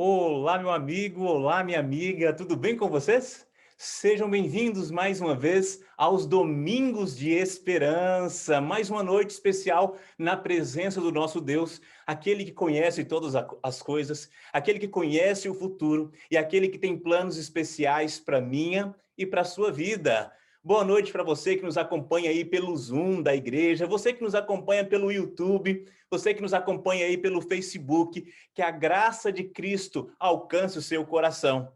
Olá, meu amigo, olá, minha amiga, tudo bem com vocês? Sejam bem-vindos mais uma vez aos Domingos de Esperança, mais uma noite especial na presença do nosso Deus, aquele que conhece todas as coisas, aquele que conhece o futuro e aquele que tem planos especiais para minha e para a sua vida. Boa noite para você que nos acompanha aí pelo Zoom da igreja, você que nos acompanha pelo YouTube, você que nos acompanha aí pelo Facebook, que a graça de Cristo alcance o seu coração.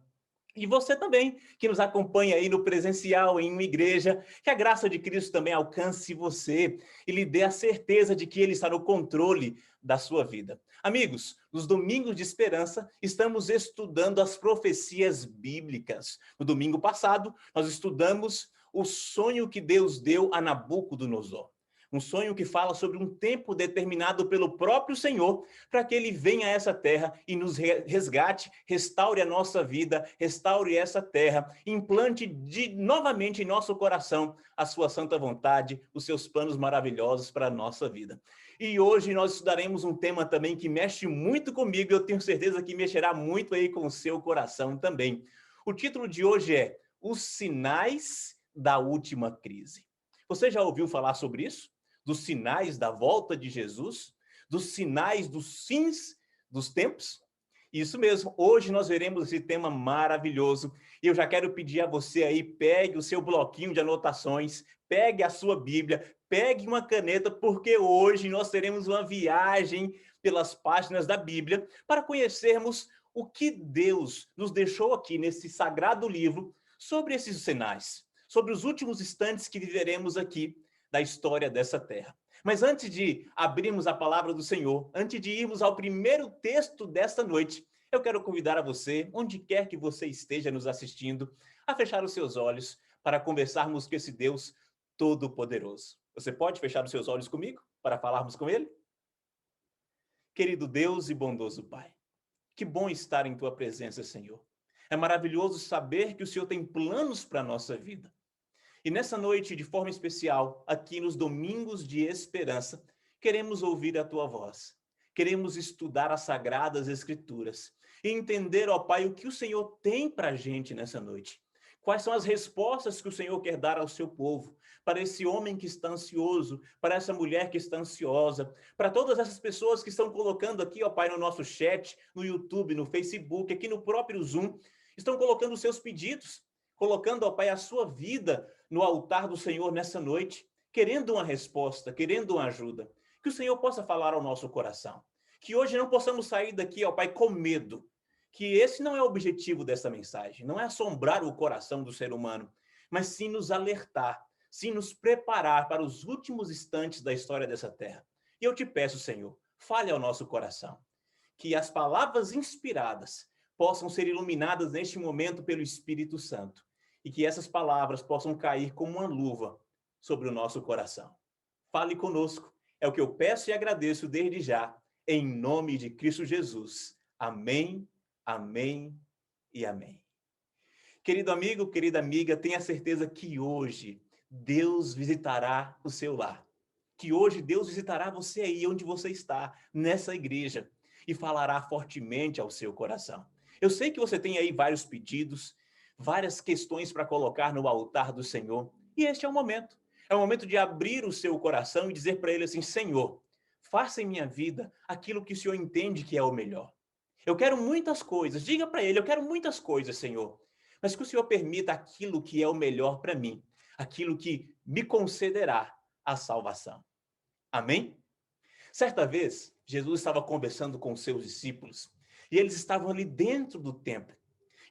E você também, que nos acompanha aí no presencial, em uma igreja, que a graça de Cristo também alcance você e lhe dê a certeza de que Ele está no controle da sua vida. Amigos, nos Domingos de Esperança, estamos estudando as profecias bíblicas. No domingo passado, nós estudamos o sonho que Deus deu a Nabucodonosor. Um sonho que fala sobre um tempo determinado pelo próprio Senhor para que ele venha a essa terra e nos resgate, restaure a nossa vida, restaure essa terra, implante novamente em nosso coração a sua santa vontade, os seus planos maravilhosos para a nossa vida. E hoje nós estudaremos um tema também que mexe muito comigo, eu tenho certeza que mexerá muito aí com o seu coração também. O título de hoje é Os Sinais da Última Crise. Você já ouviu falar sobre isso? Dos sinais da volta de Jesus? Dos sinais dos fins dos tempos? Isso mesmo, hoje nós veremos esse tema maravilhoso e eu já quero pedir a você aí, pegue o seu bloquinho de anotações, pegue a sua Bíblia, pegue uma caneta, porque hoje nós teremos uma viagem pelas páginas da Bíblia para conhecermos o que Deus nos deixou aqui nesse sagrado livro sobre esses sinais, sobre os últimos instantes que viveremos aqui da história dessa terra. Mas antes de abrirmos a palavra do Senhor, antes de irmos ao primeiro texto desta noite, eu quero convidar a você, onde quer que você esteja nos assistindo, a fechar os seus olhos para conversarmos com esse Deus Todo-Poderoso. Você pode fechar os seus olhos comigo para falarmos com Ele? Querido Deus e bondoso Pai, que bom estar em Tua presença, Senhor. É maravilhoso saber que o Senhor tem planos para a nossa vida. E nessa noite, de forma especial, aqui nos Domingos de Esperança, queremos ouvir a Tua voz. Queremos estudar as Sagradas Escrituras e entender, ó Pai, o que o Senhor tem para a gente nessa noite. Quais são as respostas que o Senhor quer dar ao seu povo, para esse homem que está ansioso, para essa mulher que está ansiosa, para todas essas pessoas que estão colocando aqui, ó Pai, no nosso chat, no YouTube, no Facebook, aqui no próprio Zoom, estão colocando os seus pedidos, colocando, ó Pai, a sua vida no altar do Senhor nessa noite, querendo uma resposta, querendo uma ajuda. Que o Senhor possa falar ao nosso coração. Que hoje não possamos sair daqui, ó Pai, com medo. Que esse não é o objetivo dessa mensagem. Não é assombrar o coração do ser humano, mas sim nos alertar, sim nos preparar para os últimos instantes da história dessa terra. E eu te peço, Senhor, fale ao nosso coração. Que as palavras inspiradas possam ser iluminadas neste momento pelo Espírito Santo e que essas palavras possam cair como uma luva sobre o nosso coração. Fale conosco, é o que eu peço e agradeço desde já, em nome de Cristo Jesus. Amém, amém e amém. Querido amigo, querida amiga, tenha certeza que hoje Deus visitará o seu lar. Que hoje Deus visitará você aí onde você está, nessa igreja, e falará fortemente ao seu coração. Eu sei que você tem aí vários pedidos, várias questões para colocar no altar do Senhor. E este é o momento. É o momento de abrir o seu coração e dizer para Ele assim, Senhor, faça em minha vida aquilo que o Senhor entende que é o melhor. Eu quero muitas coisas. Diga para ele, eu quero muitas coisas, Senhor. Mas que o Senhor permita aquilo que é o melhor para mim, aquilo que me concederá a salvação. Amém? Certa vez, Jesus estava conversando com os seus discípulos e eles estavam ali dentro do templo.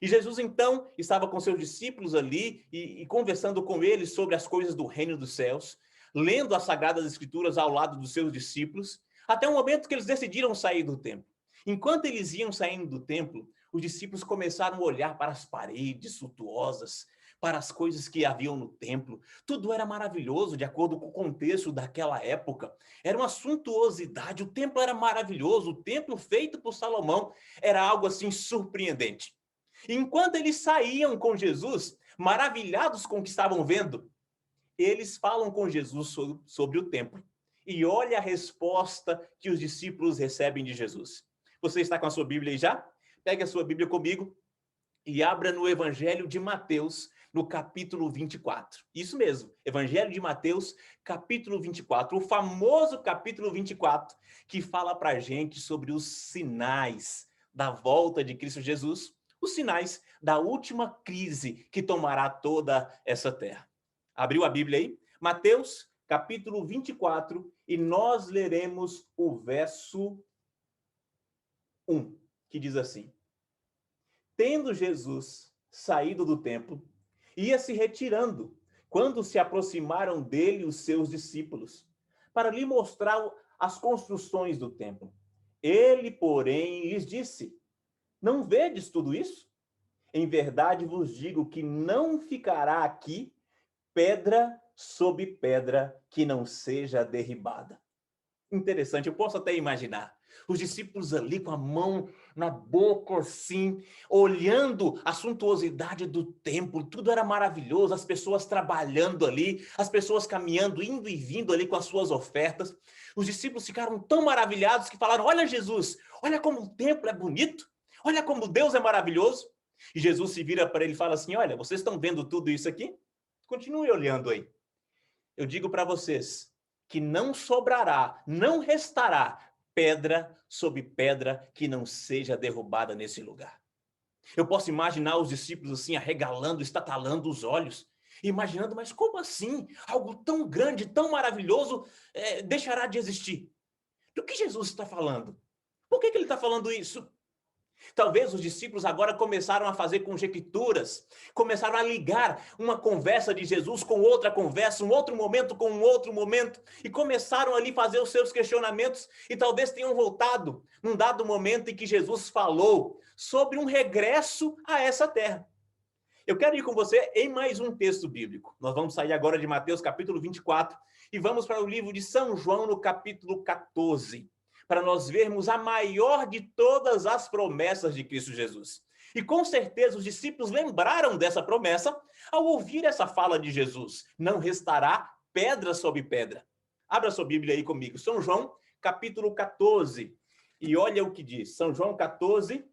E Jesus, então, estava com seus discípulos ali e conversando com eles sobre as coisas do reino dos céus, lendo as Sagradas Escrituras ao lado dos seus discípulos, até o momento que eles decidiram sair do templo. Enquanto eles iam saindo do templo, os discípulos começaram a olhar para as paredes suntuosas, para as coisas que haviam no templo. Tudo era maravilhoso, de acordo com o contexto daquela época. Era uma suntuosidade, o templo era maravilhoso, o templo feito por Salomão era algo assim surpreendente. Enquanto eles saíam com Jesus, maravilhados com o que estavam vendo, eles falam com Jesus sobre o templo. E olha a resposta que os discípulos recebem de Jesus. Você está com a sua Bíblia aí já? Pegue a sua Bíblia comigo e abra no Evangelho de Mateus, no capítulo 24. Isso mesmo, Evangelho de Mateus, capítulo 24. O famoso capítulo 24, que fala para a gente sobre os sinais da volta de Cristo Jesus, os sinais da última crise que tomará toda essa terra. Abriu a Bíblia aí? Mateus, capítulo 24, e nós leremos o verso 1, que diz assim: Tendo Jesus saído do templo, ia se retirando, quando se aproximaram dele os seus discípulos, para lhe mostrar as construções do templo. Ele, porém, lhes disse: Não vedes tudo isso? Em verdade vos digo que não ficará aqui pedra sobre pedra que não seja derribada. Interessante, eu posso até imaginar. Os discípulos ali com a mão na boca, assim, olhando a suntuosidade do templo, tudo era maravilhoso, as pessoas trabalhando ali, as pessoas caminhando, indo e vindo ali com as suas ofertas. Os discípulos ficaram tão maravilhados que falaram: Olha, Jesus, olha como o templo é bonito, olha como Deus é maravilhoso. E Jesus se vira para ele e fala assim: Olha, vocês estão vendo tudo isso aqui? Continue olhando aí. Eu digo para vocês que não sobrará, não restará pedra sobre pedra que não seja derrubada nesse lugar. Eu posso imaginar os discípulos assim, arregalando, estatalando os olhos, imaginando, mas como assim? Algo tão grande, tão maravilhoso, deixará de existir? Do que Jesus está falando? Por que ele está falando isso? Talvez os discípulos agora começaram a fazer conjecturas, começaram a ligar uma conversa de Jesus com outra conversa, um outro momento com um outro momento, e começaram ali a fazer os seus questionamentos, e talvez tenham voltado num dado momento em que Jesus falou sobre um regresso a essa terra. Eu quero ir com você em mais um texto bíblico. Nós vamos sair agora de Mateus capítulo 24 e vamos para o livro de São João no capítulo 14. Para nós vermos a maior de todas as promessas de Cristo Jesus. E com certeza os discípulos lembraram dessa promessa ao ouvir essa fala de Jesus: não restará pedra sobre pedra. Abra sua Bíblia aí comigo, São João, capítulo 14. E olha o que diz, São João 14,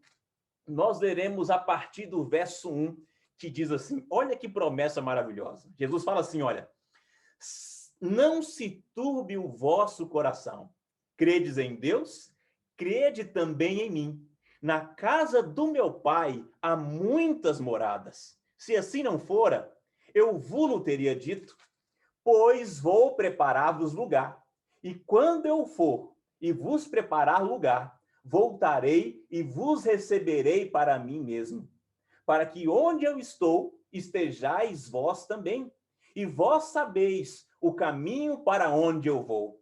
nós leremos a partir do verso 1, que diz assim, olha que promessa maravilhosa. Jesus fala assim, olha, não se turbe o vosso coração. Credes em Deus? Crede também em mim. Na casa do meu pai há muitas moradas. Se assim não fora, eu vos teria dito, pois vou preparar-vos lugar. E quando eu for e vos preparar lugar, voltarei e vos receberei para mim mesmo, para que onde eu estou, estejais vós também. E vós sabeis o caminho para onde eu vou.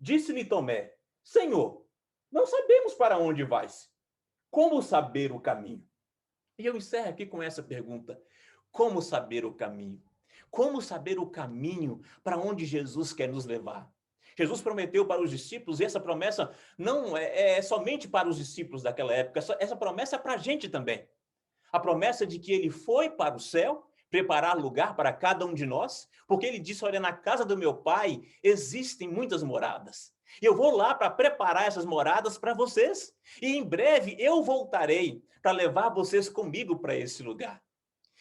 Disse-lhe Tomé, Senhor, não sabemos para onde vais. Como saber o caminho? E eu encerro aqui com essa pergunta. Como saber o caminho? Como saber o caminho para onde Jesus quer nos levar? Jesus prometeu para os discípulos, e essa promessa não é somente para os discípulos daquela época, essa promessa é para a gente também. A promessa de que ele foi para o céu, preparar lugar para cada um de nós, porque ele disse, olha, na casa do meu pai existem muitas moradas. E eu vou lá para preparar essas moradas para vocês. E em breve eu voltarei para levar vocês comigo para esse lugar.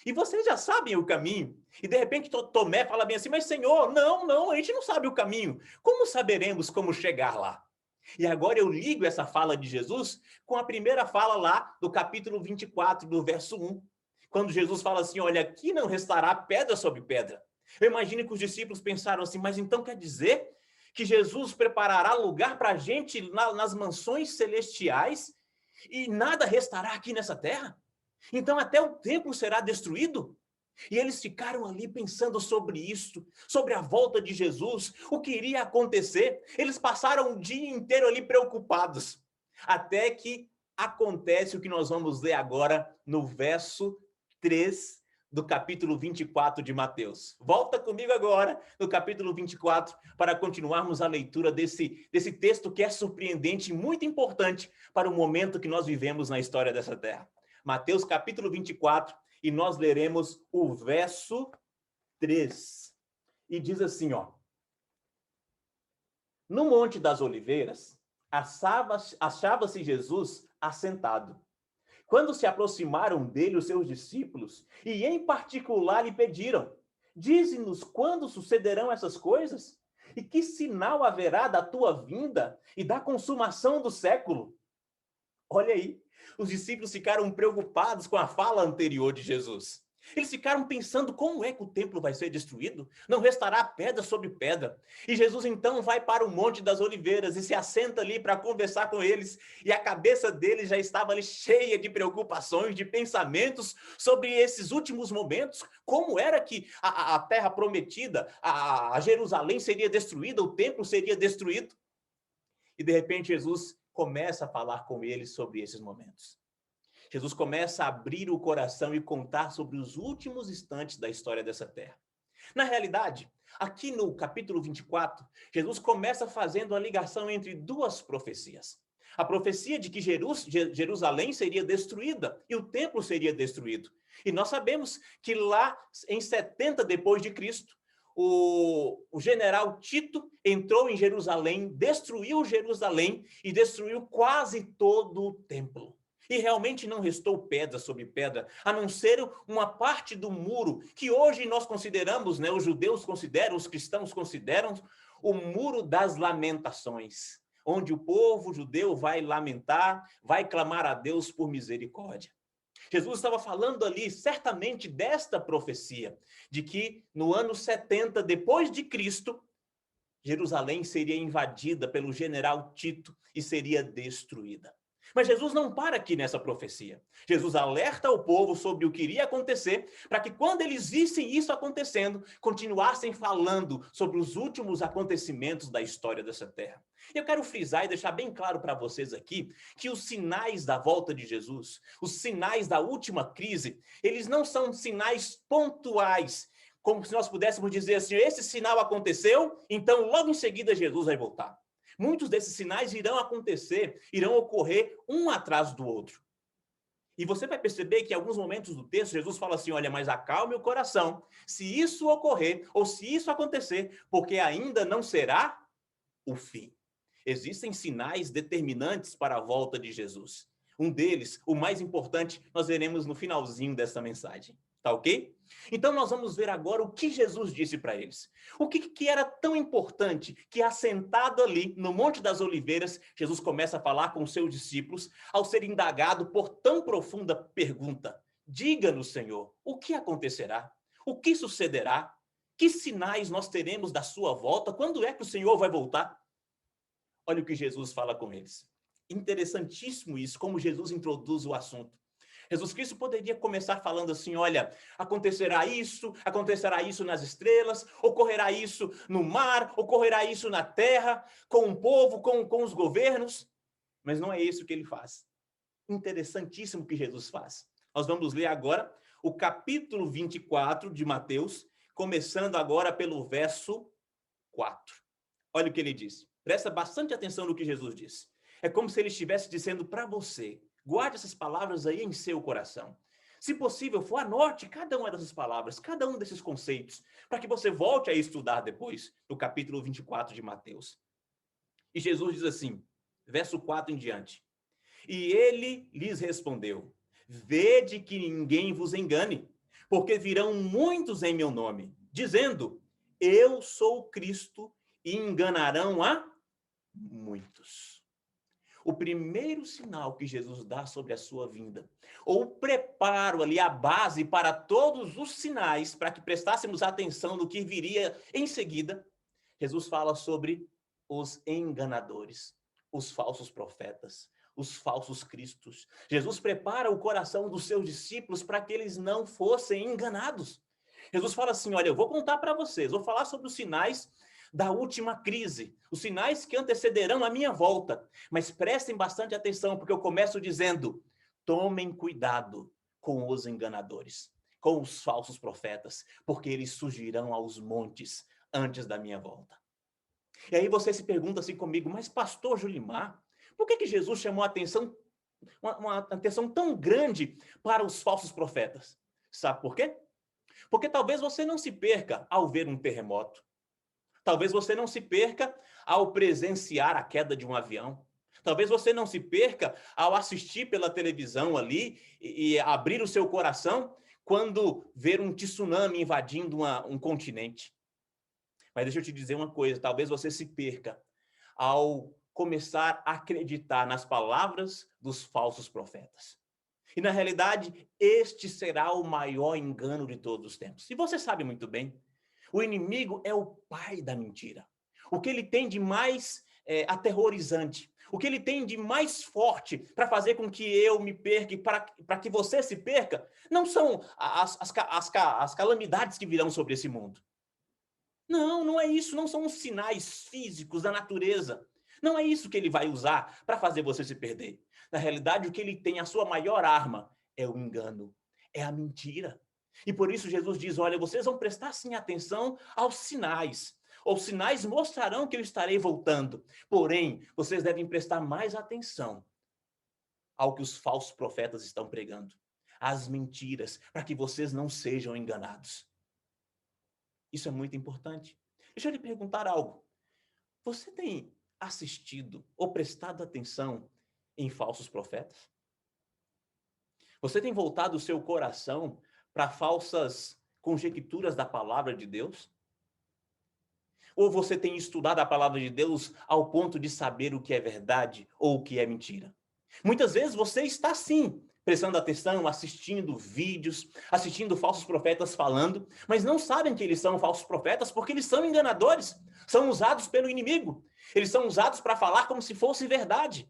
E vocês já sabem o caminho. E de repente Tomé fala bem assim, mas Senhor, não, a gente não sabe o caminho. Como saberemos como chegar lá? E agora eu ligo essa fala de Jesus com a primeira fala lá do capítulo 24, do verso 1. Quando Jesus fala assim, olha, aqui não restará pedra sobre pedra. Eu imagino que os discípulos pensaram assim, mas então quer dizer que Jesus preparará lugar para a gente nas mansões celestiais e nada restará aqui nessa terra? Então até o templo será destruído? E eles ficaram ali pensando sobre isso, sobre a volta de Jesus, o que iria acontecer. Eles passaram o dia inteiro ali preocupados, até que acontece o que nós vamos ler agora no verso 3 do capítulo 24 de Mateus. Volta comigo agora no capítulo 24 para continuarmos a leitura desse texto que é surpreendente e muito importante para o momento que nós vivemos na história dessa terra. Mateus capítulo 24, e nós leremos o verso 3. E diz assim, ó. No Monte das Oliveiras, achava-se Jesus assentado. Quando se aproximaram dele os seus discípulos, e em particular lhe pediram, dize-nos quando sucederão essas coisas? E que sinal haverá da tua vinda e da consumação do século? Olha aí, os discípulos ficaram preocupados com a fala anterior de Jesus. Eles ficaram pensando como é que o templo vai ser destruído? Não restará pedra sobre pedra. E Jesus então vai para o Monte das Oliveiras e se assenta ali para conversar com eles. E a cabeça deles já estava ali cheia de preocupações, de pensamentos sobre esses últimos momentos. Como era que a terra prometida, a Jerusalém seria destruída, o templo seria destruído? E de repente Jesus começa a falar com eles sobre esses momentos. Jesus começa a abrir o coração e contar sobre os últimos instantes da história dessa terra. Na realidade, aqui no capítulo 24, Jesus começa fazendo a ligação entre duas profecias. A profecia de que Jerusalém seria destruída e o templo seria destruído. E nós sabemos que lá em 70 depois de Cristo, o general Tito entrou em Jerusalém, destruiu Jerusalém e destruiu quase todo o templo. E realmente não restou pedra sobre pedra, a não ser uma parte do muro, que hoje nós consideramos, né, os judeus consideram, os cristãos consideram, o Muro das Lamentações, onde o povo judeu vai lamentar, vai clamar a Deus por misericórdia. Jesus estava falando ali, certamente, desta profecia, de que no ano 70 depois de Cristo, Jerusalém seria invadida pelo general Tito e seria destruída. Mas Jesus não para aqui nessa profecia. Jesus alerta o povo sobre o que iria acontecer, para que quando eles vissem isso acontecendo, continuassem falando sobre os últimos acontecimentos da história dessa terra. Eu quero frisar e deixar bem claro para vocês aqui que os sinais da volta de Jesus, os sinais da última crise, eles não são sinais pontuais, como se nós pudéssemos dizer assim, esse sinal aconteceu, então logo em seguida Jesus vai voltar. Muitos desses sinais irão acontecer, irão ocorrer um atrás do outro. E você vai perceber que em alguns momentos do texto, Jesus fala assim, olha, mas acalme o coração, se isso ocorrer, ou se isso acontecer, porque ainda não será o fim. Existem sinais determinantes para a volta de Jesus. Um deles, o mais importante, nós veremos no finalzinho dessa mensagem. Tá ok? Então nós vamos ver agora o que Jesus disse para eles. O que era tão importante que, assentado ali no Monte das Oliveiras, Jesus começa a falar com os seus discípulos ao ser indagado por tão profunda pergunta. Diga-nos, Senhor, o que acontecerá? O que sucederá? Que sinais nós teremos da sua volta? Quando é que o Senhor vai voltar? Olha o que Jesus fala com eles. Interessantíssimo isso, como Jesus introduz o assunto. Jesus Cristo poderia começar falando assim, olha, acontecerá isso nas estrelas, ocorrerá isso no mar, ocorrerá isso na terra, com o povo, com os governos. Mas não é isso que ele faz. Interessantíssimo o que Jesus faz. Nós vamos ler agora o capítulo 24 de Mateus, começando agora pelo verso 4. Olha o que ele diz. Presta bastante atenção no que Jesus diz. É como se ele estivesse dizendo para você, guarde essas palavras aí em seu coração. Se possível, for anote cada uma dessas palavras, cada um desses conceitos, para que você volte a estudar depois, no capítulo 24 de Mateus. E Jesus diz assim, verso 4 em diante. E ele lhes respondeu, vede que ninguém vos engane, porque virão muitos em meu nome, dizendo, eu sou Cristo, e enganarão a muitos. o primeiro sinal que Jesus dá sobre a sua vinda, ou o preparo ali, a base para todos os sinais, para que prestássemos atenção no que viria em seguida, Jesus fala sobre os enganadores, os falsos profetas, os falsos cristos. Jesus prepara o coração dos seus discípulos para que eles não fossem enganados. Jesus fala assim, olha, eu vou contar para vocês, vou falar sobre os sinais da última crise, os sinais que antecederão a minha volta. Mas prestem bastante atenção, porque eu começo dizendo, tomem cuidado com os enganadores, com os falsos profetas, porque eles surgirão aos montes antes da minha volta. E aí você se pergunta assim comigo, mas pastor Julimar, por que Jesus chamou a atenção, uma atenção tão grande para os falsos profetas? Sabe por quê? Porque talvez você não se perca ao ver um terremoto. Talvez você não se perca ao presenciar a queda de um avião. Talvez você não se perca ao assistir pela televisão ali e abrir o seu coração quando ver um tsunami invadindo um continente. Mas deixa eu te dizer uma coisa, talvez você se perca ao começar a acreditar nas palavras dos falsos profetas. E na realidade, este será o maior engano de todos os tempos. E você sabe muito bem, o inimigo é o pai da mentira. O que ele tem de mais aterrorizante, o que ele tem de mais forte para fazer com que eu me perca e para que você se perca, não são as calamidades que virão sobre esse mundo. Não, não é isso, não são os sinais físicos da natureza. Não é isso que ele vai usar para fazer você se perder. Na realidade, o que ele tem, a sua maior arma, é o engano, é a mentira. E por isso Jesus diz, olha, vocês vão prestar sim atenção aos sinais. Os sinais mostrarão que eu estarei voltando. Porém, vocês devem prestar mais atenção ao que os falsos profetas estão pregando. Às mentiras, para que vocês não sejam enganados. Isso é muito importante. Deixa eu lhe perguntar algo. Você tem assistido ou prestado atenção em falsos profetas? Você tem voltado o seu coração para falsas conjecturas da palavra de Deus? Ou você tem estudado a palavra de Deus ao ponto de saber o que é verdade ou o que é mentira? Muitas vezes você está sim prestando atenção, assistindo vídeos, assistindo falsos profetas falando, mas não sabem que eles são falsos profetas porque eles são enganadores, são usados pelo inimigo. Eles são usados para falar como se fosse verdade.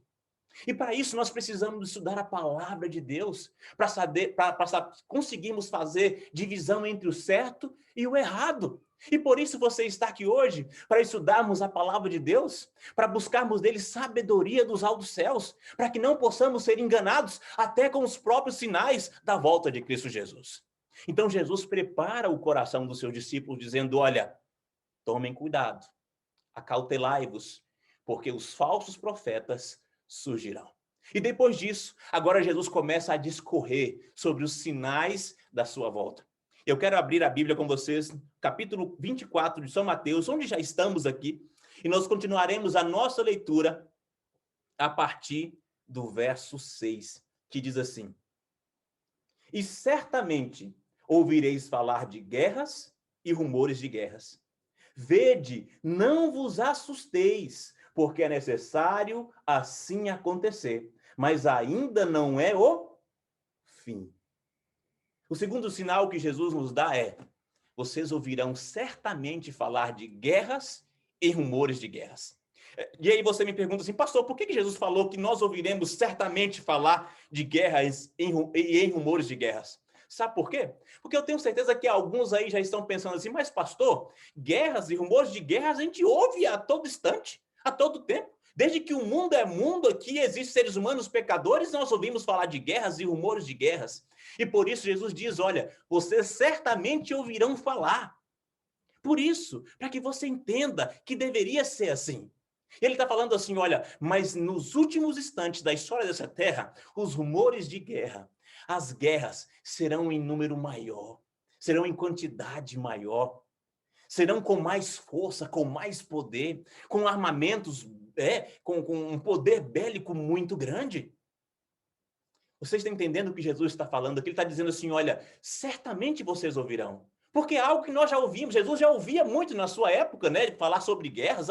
E para isso nós precisamos estudar a palavra de Deus, para conseguirmos fazer divisão entre o certo e o errado. E por isso você está aqui hoje, para estudarmos a palavra de Deus, para buscarmos dele sabedoria dos altos céus, para que não possamos ser enganados até com os próprios sinais da volta de Cristo Jesus. Então Jesus prepara o coração dos seus discípulos, dizendo, olha, tomem cuidado, acautelai-vos, porque os falsos profetas surgirão. E depois disso, agora Jesus começa a discorrer sobre os sinais da sua volta. Eu quero abrir a Bíblia com vocês, capítulo 24 de São Mateus, onde já estamos aqui, e nós continuaremos a nossa leitura a partir do verso 6, que diz assim: E certamente ouvireis falar de guerras e rumores de guerras. Vede, não vos assusteis, porque é necessário assim acontecer, mas ainda não é o fim. O segundo sinal que Jesus nos dá é, vocês ouvirão certamente falar de guerras e rumores de guerras. E aí você me pergunta assim, pastor, por que Jesus falou que nós ouviremos certamente falar de guerras e em rumores de guerras? Sabe por quê? Porque eu tenho certeza que alguns aí já estão pensando assim, mas pastor, guerras e rumores de guerras a gente ouve a todo instante, a todo tempo. Desde que o mundo é mundo, aqui existem seres humanos pecadores, nós ouvimos falar de guerras e rumores de guerras. E por isso Jesus diz, olha, vocês certamente ouvirão falar. Por isso, para que você entenda que deveria ser assim. Ele está falando assim, olha, mas nos últimos instantes da história dessa terra, os rumores de guerra, as guerras serão em número maior, serão em quantidade maior, serão com mais força, com mais poder, com armamentos, com um poder bélico muito grande. Vocês estão entendendo o que Jesus está falando aqui? Ele está dizendo assim, olha, certamente vocês ouvirão. Porque é algo que nós já ouvimos, Jesus já ouvia muito na sua época, né, de falar sobre guerras,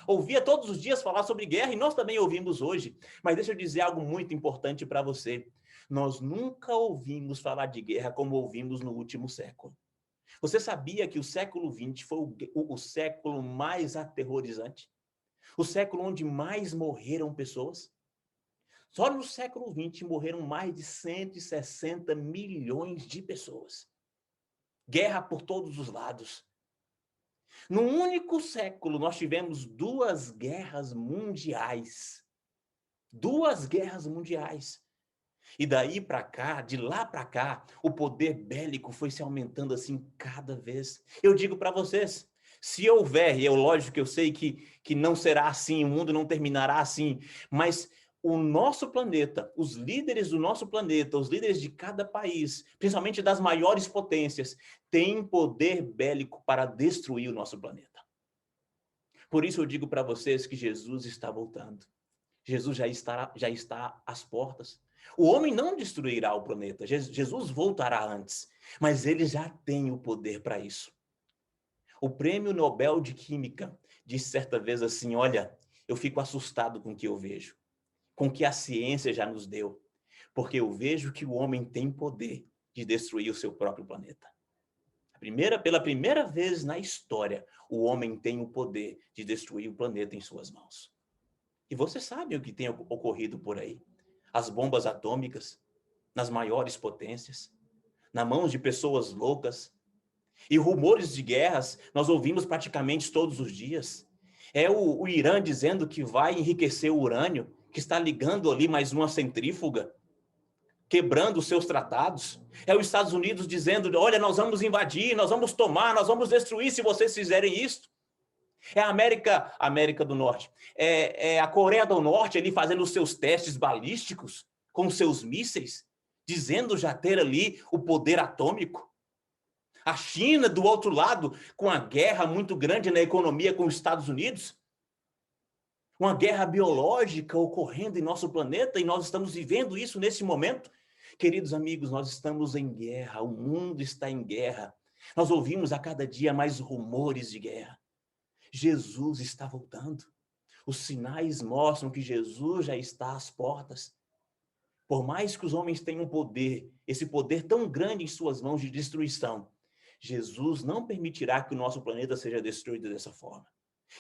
ouvia todos os dias falar sobre guerra, e nós também ouvimos hoje. Mas deixa eu dizer algo muito importante para você. Nós nunca ouvimos falar de guerra como ouvimos no último século. Você sabia que o século XX foi o século mais aterrorizante? O século onde mais morreram pessoas? Só no século XX morreram mais de 160 milhões de pessoas. Guerra por todos os lados. No único século, nós tivemos 2 guerras mundiais. 2 guerras mundiais. E daí para cá, de lá para cá, o poder bélico foi se aumentando assim cada vez. Eu digo para vocês, se houver, e é lógico que eu sei que não será assim, o mundo não terminará assim, mas o nosso planeta, os líderes do nosso planeta, os líderes de cada país, principalmente das maiores potências, têm poder bélico para destruir o nosso planeta. Por isso eu digo para vocês que Jesus está voltando. Jesus já está às portas. O homem não destruirá o planeta. Jesus voltará antes, mas ele já tem o poder para isso. O Prêmio Nobel de Química disse certa vez assim, olha, eu fico assustado com o que eu vejo, com o que a ciência já nos deu, porque eu vejo que o homem tem poder de destruir o seu próprio planeta. Pela primeira vez na história, o homem tem o poder de destruir o planeta em suas mãos. E você sabe o que tem ocorrido por aí. As bombas atômicas, nas maiores potências, nas mãos de pessoas loucas. E rumores de guerras, nós ouvimos praticamente todos os dias. É o Irã dizendo que vai enriquecer o urânio, que está ligando ali mais uma centrífuga, quebrando os seus tratados. É os Estados Unidos dizendo, olha, nós vamos invadir, nós vamos tomar, nós vamos destruir se vocês fizerem isso. É a América do Norte. É a Coreia do Norte ali fazendo os seus testes balísticos com seus mísseis, dizendo já ter ali o poder atômico. A China, do outro lado, com a guerra muito grande na economia com os Estados Unidos. Uma guerra biológica ocorrendo em nosso planeta e nós estamos vivendo isso nesse momento. Queridos amigos, nós estamos em guerra, o mundo está em guerra. Nós ouvimos a cada dia mais rumores de guerra. Jesus está voltando. Os sinais mostram que Jesus já está às portas. Por mais que os homens tenham poder, esse poder tão grande em suas mãos de destruição, Jesus não permitirá que o nosso planeta seja destruído dessa forma.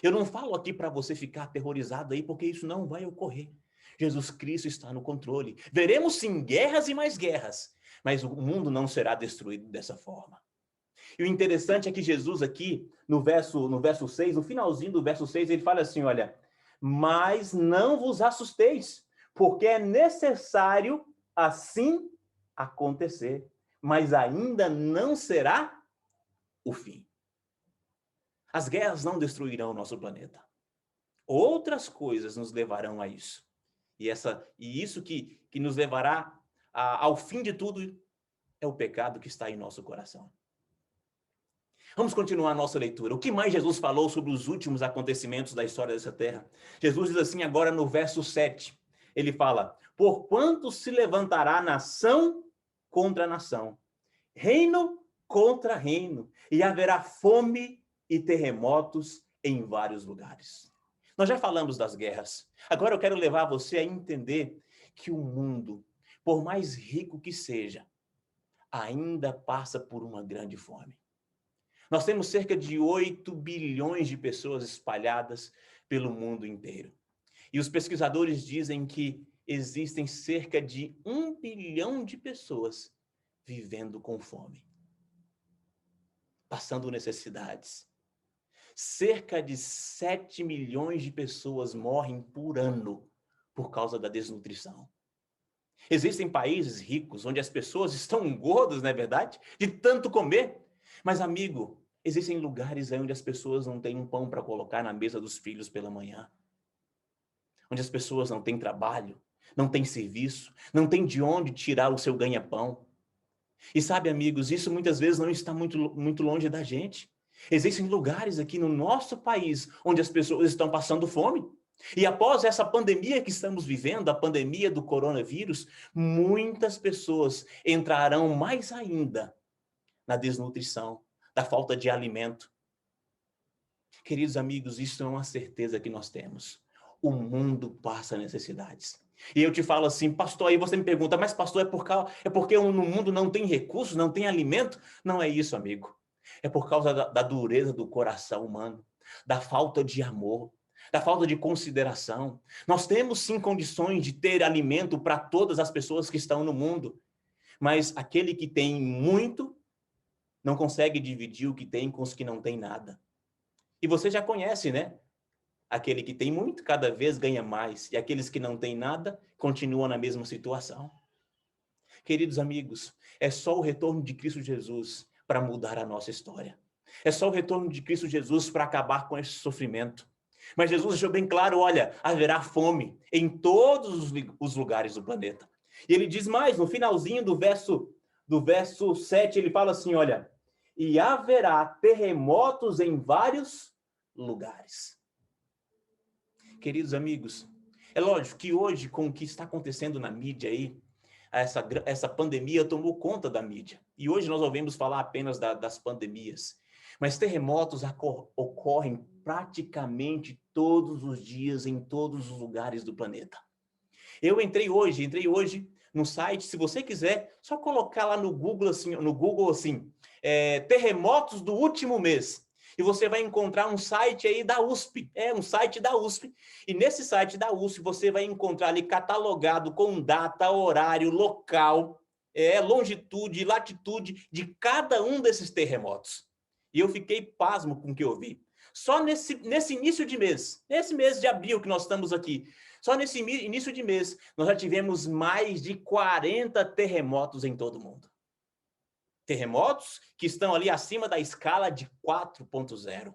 Eu não falo aqui para você ficar aterrorizado aí, porque isso não vai ocorrer. Jesus Cristo está no controle. Veremos sim guerras e mais guerras, mas o mundo não será destruído dessa forma. E o interessante é que Jesus aqui, no verso 6, no finalzinho do verso 6, ele fala assim, olha, mas não vos assusteis, porque é necessário assim acontecer, mas ainda não será o fim. As guerras não destruirão o nosso planeta. Outras coisas nos levarão a isso. E isso que nos levará ao fim de tudo é o pecado que está em nosso coração. Vamos continuar a nossa leitura. O que mais Jesus falou sobre os últimos acontecimentos da história dessa terra? Jesus diz assim agora no verso 7. Ele fala, porquanto se levantará nação contra nação, reino contra reino, e haverá fome e terremotos em vários lugares. Nós já falamos das guerras. Agora eu quero levar você a entender que o mundo, por mais rico que seja, ainda passa por uma grande fome. Nós temos cerca de 8 bilhões de pessoas espalhadas pelo mundo inteiro. E os pesquisadores dizem que existem cerca de 1 bilhão de pessoas vivendo com fome, passando necessidades. Cerca de 7 milhões de pessoas morrem por ano por causa da desnutrição. Existem países ricos onde as pessoas estão gordas, não é verdade? De tanto comer. Mas, amigo, existem lugares onde as pessoas não têm um pão para colocar na mesa dos filhos pela manhã. Onde as pessoas não têm trabalho, não têm serviço, não têm de onde tirar o seu ganha-pão. E sabe, amigos, isso muitas vezes não está muito longe da gente. Existem lugares aqui no nosso país onde as pessoas estão passando fome. E após essa pandemia que estamos vivendo, a pandemia do coronavírus, muitas pessoas entrarão mais ainda na desnutrição, da falta de alimento. Queridos amigos, isso é uma certeza que nós temos. O mundo passa necessidades. E eu te falo assim, pastor, aí você me pergunta, mas pastor, é porque no mundo não tem recursos, não tem alimento? Não é isso, amigo. É por causa da dureza do coração humano, da falta de amor, da falta de consideração. Nós temos sim condições de ter alimento para todas as pessoas que estão no mundo, mas aquele que tem muito não consegue dividir o que tem com os que não têm nada. E você já conhece, né? Aquele que tem muito, cada vez ganha mais, e aqueles que não têm nada, continuam na mesma situação. Queridos amigos, é só o retorno de Cristo Jesus para mudar a nossa história. É só o retorno de Cristo Jesus para acabar com esse sofrimento. Mas Jesus deixou bem claro, olha, haverá fome em todos os lugares do planeta. E ele diz mais, no finalzinho do verso 7, ele fala assim, olha, e haverá terremotos em vários lugares. Queridos amigos, é lógico que hoje, com o que está acontecendo na mídia aí, essa pandemia tomou conta da mídia. E hoje nós ouvimos falar apenas das pandemias. Mas terremotos ocorrem praticamente todos os dias, em todos os lugares do planeta. Eu entrei hoje no site, se você quiser, só colocar lá no Google assim, terremotos do último mês. E você vai encontrar um site aí da USP, um site da USP. E nesse site da USP você vai encontrar ali catalogado com data, horário, local, longitude, latitude de cada um desses terremotos. E eu fiquei pasmo com o que eu vi. Só nesse início de mês, nesse mês de abril que nós estamos aqui, só nesse início de mês, nós já tivemos mais de 40 terremotos em todo o mundo. Terremotos que estão ali acima da escala de 4.0.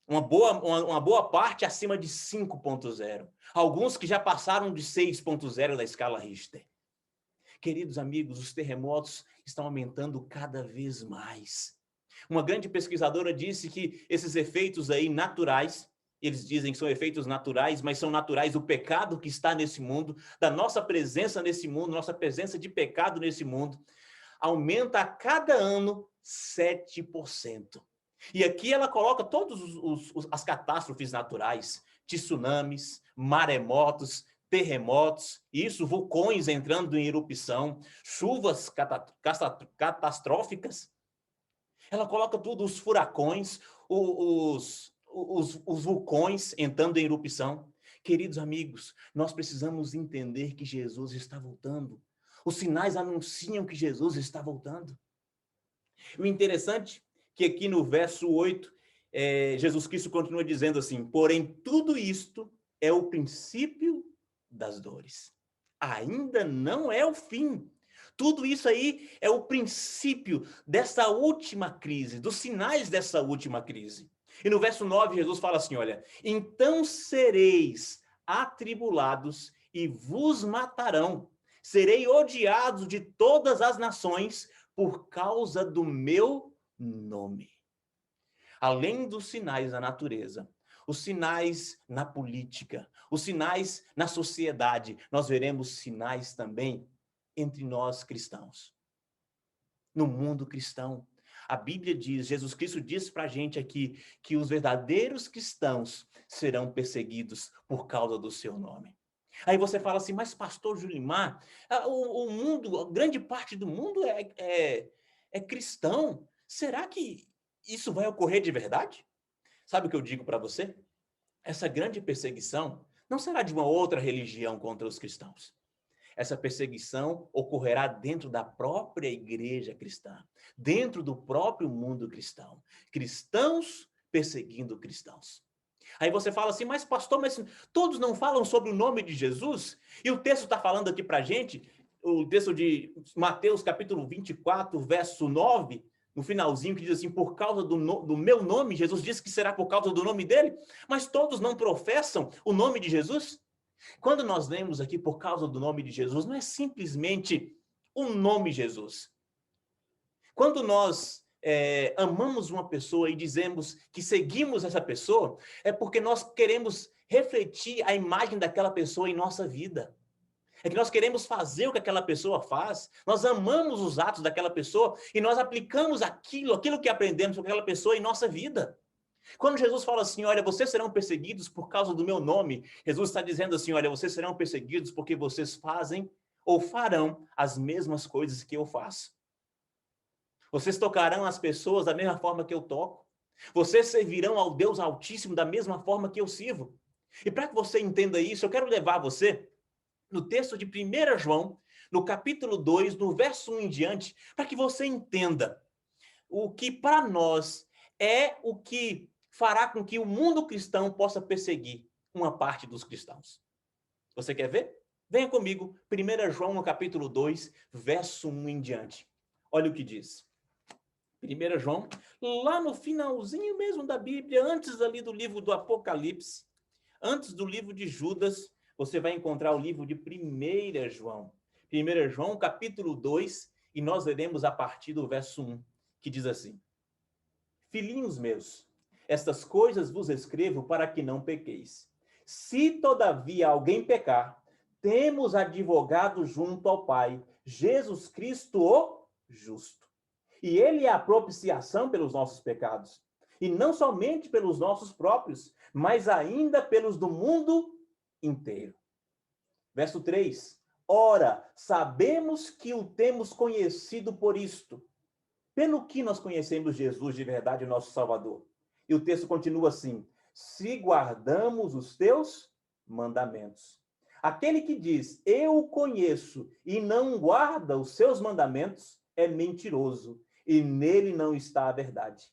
Uma boa parte acima de 5.0. Alguns que já passaram de 6.0 da escala Richter. Queridos amigos, os terremotos estão aumentando cada vez mais. Uma grande pesquisadora disse que esses efeitos aí naturais, eles dizem que são efeitos naturais, mas são naturais do pecado que está nesse mundo, da nossa presença nesse mundo, nossa presença de pecado nesse mundo, aumenta a cada ano 7%. E aqui ela coloca todas as catástrofes naturais, tsunamis, maremotos, terremotos, vulcões entrando em erupção, chuvas catastróficas. Ela coloca tudo, os furacões, os vulcões entrando em erupção. Queridos amigos, nós precisamos entender que Jesus está voltando. Os sinais anunciam que Jesus está voltando. O interessante é que aqui no verso 8, Jesus Cristo continua dizendo assim, porém tudo isto é o princípio das dores. Ainda não é o fim. Tudo isso aí é o princípio dessa última crise, dos sinais dessa última crise. E no verso 9, Jesus fala assim, olha, então sereis atribulados e vos matarão. Serei odiado de todas as nações por causa do meu nome. Além dos sinais da natureza, os sinais na política, os sinais na sociedade, nós veremos sinais também entre nós cristãos. No mundo cristão. A Bíblia diz, Jesus Cristo diz para a gente aqui, que os verdadeiros cristãos serão perseguidos por causa do seu nome. Aí você fala assim, mas pastor Julimar, o mundo, a grande parte do mundo é cristão. Será que isso vai ocorrer de verdade? Sabe o que eu digo para você? Essa grande perseguição não será de uma outra religião contra os cristãos. Essa perseguição ocorrerá dentro da própria igreja cristã, dentro do próprio mundo cristão. Cristãos perseguindo cristãos. Aí você fala assim, mas pastor, mas todos não falam sobre o nome de Jesus? E o texto está falando aqui para a gente, o texto de Mateus capítulo 24, verso 9, no finalzinho, que diz assim, por causa do meu nome, Jesus disse que será por causa do nome dele, mas todos não professam o nome de Jesus? Quando nós lemos aqui por causa do nome de Jesus, não é simplesmente o nome Jesus. Quando nós amamos uma pessoa e dizemos que seguimos essa pessoa, é porque nós queremos refletir a imagem daquela pessoa em nossa vida. É que nós queremos fazer o que aquela pessoa faz, nós amamos os atos daquela pessoa e nós aplicamos aquilo que aprendemos com aquela pessoa em nossa vida. Quando Jesus fala assim, olha, vocês serão perseguidos por causa do meu nome, Jesus está dizendo assim, olha, vocês serão perseguidos porque vocês fazem ou farão as mesmas coisas que eu faço. Vocês tocarão as pessoas da mesma forma que eu toco. Vocês servirão ao Deus Altíssimo da mesma forma que eu sirvo. E para que você entenda isso, eu quero levar você no texto de 1 João, no capítulo 2, no verso 1 em diante, para que você entenda o que para nós é o que fará com que o mundo cristão possa perseguir uma parte dos cristãos. Você quer ver? Venha comigo, 1 João, no capítulo 2, verso 1 em diante. Olha o que diz. 1 João, lá no finalzinho mesmo da Bíblia, antes ali do livro do Apocalipse, antes do livro de Judas, você vai encontrar o livro de 1 João. 1 João, capítulo 2, e nós leremos a partir do verso 1, que diz assim: Filhinhos meus, estas coisas vos escrevo para que não pequeis. Se todavia alguém pecar, temos advogado junto ao Pai, Jesus Cristo o justo. E ele é a propiciação pelos nossos pecados. E não somente pelos nossos próprios, mas ainda pelos do mundo inteiro. Verso 3. Ora, sabemos que o temos conhecido por isto, pelo que nós conhecemos Jesus de verdade, nosso Salvador. E o texto continua assim: se guardamos os teus mandamentos. Aquele que diz, eu o conheço, e não guarda os seus mandamentos, é mentiroso, e nele não está a verdade.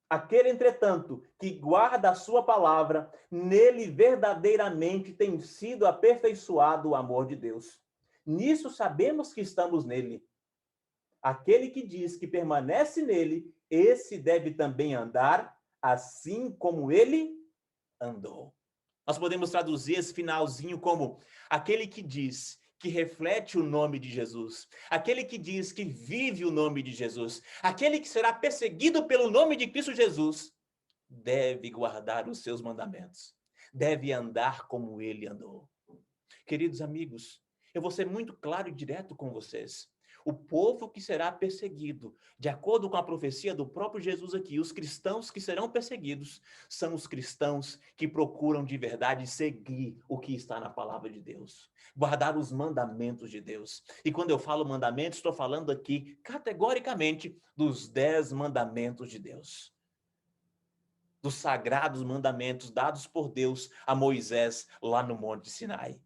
Aquele, entretanto, que guarda a sua palavra, nele verdadeiramente tem sido aperfeiçoado o amor de Deus. Nisso sabemos que estamos nele. Aquele que diz que permanece nele, esse deve também andar assim como ele andou. Nós podemos traduzir esse finalzinho como aquele que diz que reflete o nome de Jesus, aquele que diz que vive o nome de Jesus, aquele que será perseguido pelo nome de Cristo Jesus, deve guardar os seus mandamentos, deve andar como ele andou. Queridos amigos, eu vou ser muito claro e direto com vocês. O povo que será perseguido, de acordo com a profecia do próprio Jesus aqui, os cristãos que serão perseguidos, são os cristãos que procuram de verdade seguir o que está na palavra de Deus, guardar os mandamentos de Deus. E quando eu falo mandamentos, estou falando aqui categoricamente dos 10 mandamentos de Deus, dos sagrados mandamentos dados por Deus a Moisés lá no Monte Sinai.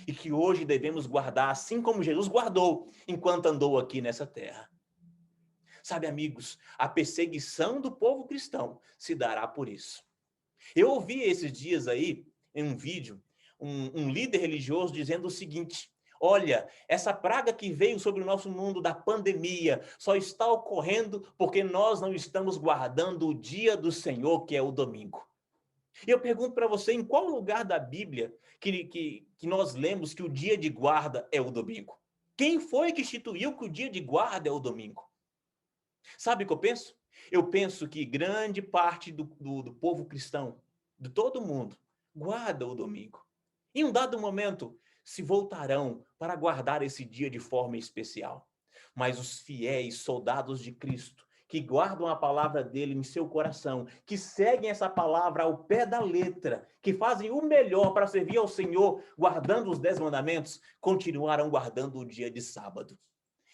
E que hoje devemos guardar, assim como Jesus guardou enquanto andou aqui nessa terra. Sabe, amigos, a perseguição do povo cristão se dará por isso. Eu ouvi esses dias aí, em um vídeo, um líder religioso dizendo o seguinte: olha, essa praga que veio sobre o nosso mundo da pandemia só está ocorrendo porque nós não estamos guardando o dia do Senhor, que é o domingo. E eu pergunto para você, em qual lugar da Bíblia que nós lemos que o dia de guarda é o domingo? Quem foi que instituiu que o dia de guarda é o domingo? Sabe o que eu penso? Eu penso que grande parte do povo cristão, de todo mundo, guarda o domingo. Em um dado momento, se voltarão para guardar esse dia de forma especial. Mas os fiéis soldados de Cristo, que guardam a palavra dele em seu coração, que seguem essa palavra ao pé da letra, que fazem o melhor para servir ao Senhor, guardando os 10 mandamentos, continuarão guardando o dia de sábado.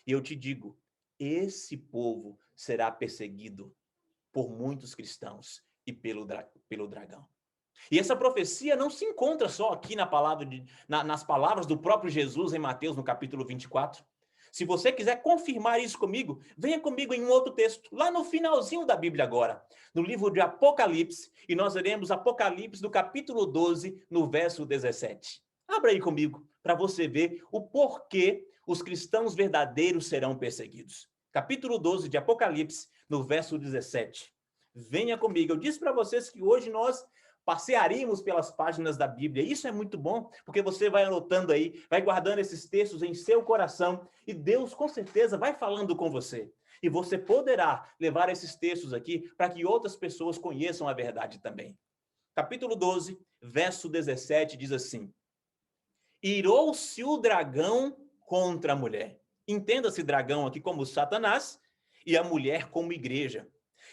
E eu te digo, esse povo será perseguido por muitos cristãos e pelo dragão. E essa profecia não se encontra só aqui nas palavras do próprio Jesus em Mateus, no capítulo 24. Se você quiser confirmar isso comigo, venha comigo em um outro texto, lá no finalzinho da Bíblia agora, no livro de Apocalipse, e nós leremos Apocalipse do capítulo 12, no verso 17. Abra aí comigo, para você ver o porquê os cristãos verdadeiros serão perseguidos. Capítulo 12 de Apocalipse, no verso 17. Venha comigo. Eu disse para vocês que hoje nós passearíamos pelas páginas da Bíblia. Isso é muito bom, porque você vai anotando aí, vai guardando esses textos em seu coração, e Deus com certeza vai falando com você. E você poderá levar esses textos aqui para que outras pessoas conheçam a verdade também. Capítulo 12, verso 17 diz assim: Irou-se o dragão contra a mulher. Entenda-se dragão aqui como Satanás e a mulher como igreja.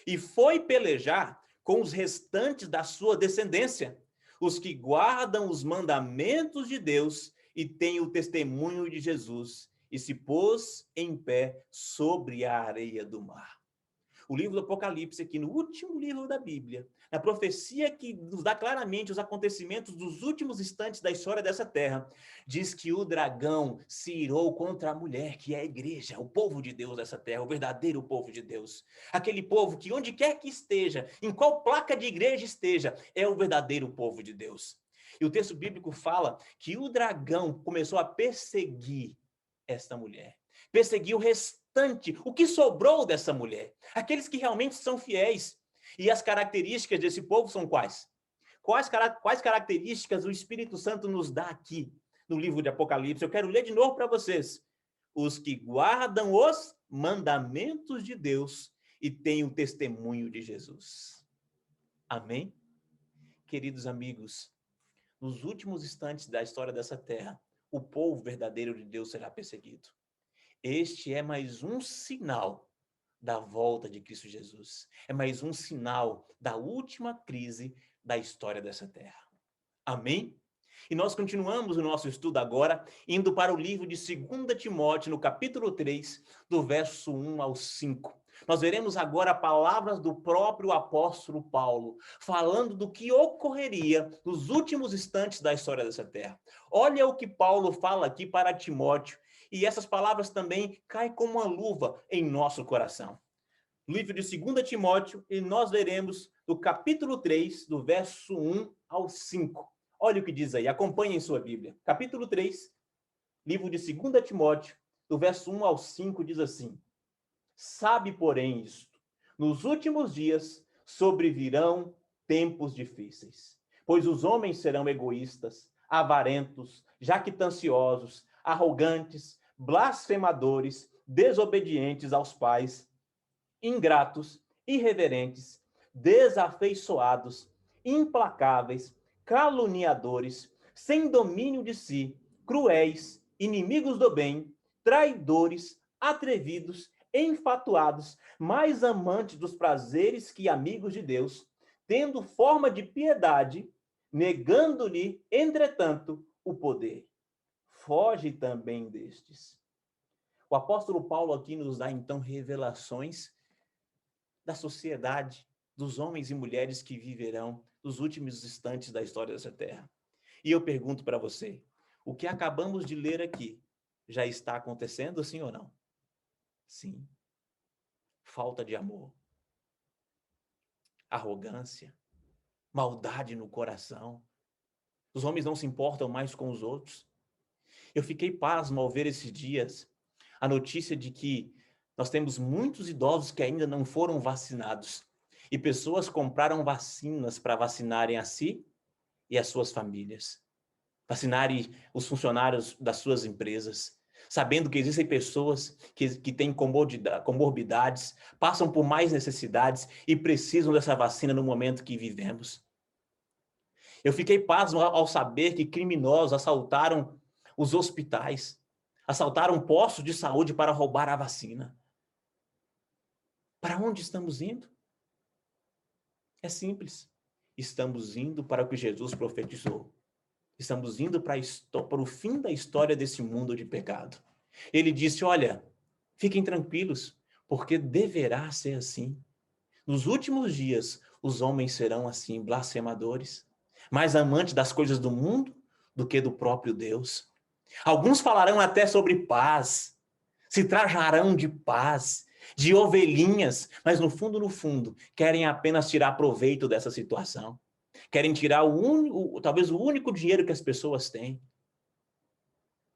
E foi pelejar com os restantes da sua descendência, os que guardam os mandamentos de Deus e têm o testemunho de Jesus, e se pôs em pé sobre a areia do mar. O livro do Apocalipse, aqui no último livro da Bíblia, na profecia que nos dá claramente os acontecimentos dos últimos instantes da história dessa terra, diz que o dragão se irou contra a mulher, que é a igreja, o povo de Deus dessa terra, o verdadeiro povo de Deus. Aquele povo que onde quer que esteja, em qual placa de igreja esteja, é o verdadeiro povo de Deus. E o texto bíblico fala que o dragão começou a perseguir esta mulher. Perseguiu o restante, o que sobrou dessa mulher. Aqueles que realmente são fiéis. E as características desse povo são quais? Quais características o Espírito Santo nos dá aqui no livro de Apocalipse? Eu quero ler de novo para vocês. Os que guardam os mandamentos de Deus e têm o testemunho de Jesus. Amém? Queridos amigos, nos últimos instantes da história dessa terra, o povo verdadeiro de Deus será perseguido. Este é mais um sinal da volta de Cristo Jesus. É mais um sinal da última crise da história dessa terra. Amém? E nós continuamos o nosso estudo agora, indo para o livro de 2 Timóteo, no capítulo 3, do verso 1 ao 5. Nós veremos agora palavras do próprio apóstolo Paulo, falando do que ocorreria nos últimos instantes da história dessa terra. Olha o que Paulo fala aqui para Timóteo, e essas palavras também caem como uma luva em nosso coração. Livro de 2 Timóteo, e nós veremos do capítulo 3, do verso 1 ao 5. Olha o que diz aí, acompanhe em sua Bíblia. Capítulo 3, livro de 2 Timóteo, do verso 1 ao 5, diz assim: Sabe, porém, isto, nos últimos dias sobrevirão tempos difíceis, pois os homens serão egoístas, avarentos, jactanciosos, arrogantes, blasfemadores, desobedientes aos pais, ingratos, irreverentes, desafeiçoados, implacáveis, caluniadores, sem domínio de si, cruéis, inimigos do bem, traidores, atrevidos, enfatuados, mais amantes dos prazeres que amigos de Deus, tendo forma de piedade, negando-lhe, entretanto, o poder. Foge também destes. O apóstolo Paulo aqui nos dá, então, revelações da sociedade, dos homens e mulheres que viverão nos últimos instantes da história dessa terra. E eu pergunto para você, o que acabamos de ler aqui já está acontecendo, sim ou não? Sim. Falta de amor, arrogância, maldade no coração. Os homens não se importam mais com os outros. Eu fiquei pasmo ao ver esses dias a notícia de que nós temos muitos idosos que ainda não foram vacinados e pessoas compraram vacinas para vacinarem a si e as suas famílias, vacinarem os funcionários das suas empresas, sabendo que existem pessoas que têm comorbidades, passam por mais necessidades e precisam dessa vacina no momento que vivemos. Eu fiquei pasmo ao saber que criminosos assaltaram os hospitais, assaltaram postos de saúde para roubar a vacina. Para onde estamos indo? É simples. Estamos indo para o que Jesus profetizou. Estamos indo para o fim da história desse mundo de pecado. Ele disse, olha, fiquem tranquilos, porque deverá ser assim. Nos últimos dias, os homens serão assim, blasfemadores, mais amantes das coisas do mundo do que do próprio Deus. Alguns falarão até sobre paz, se trajarão de paz, de ovelhinhas, mas no fundo, querem apenas tirar proveito dessa situação. Querem tirar talvez o único dinheiro que as pessoas têm.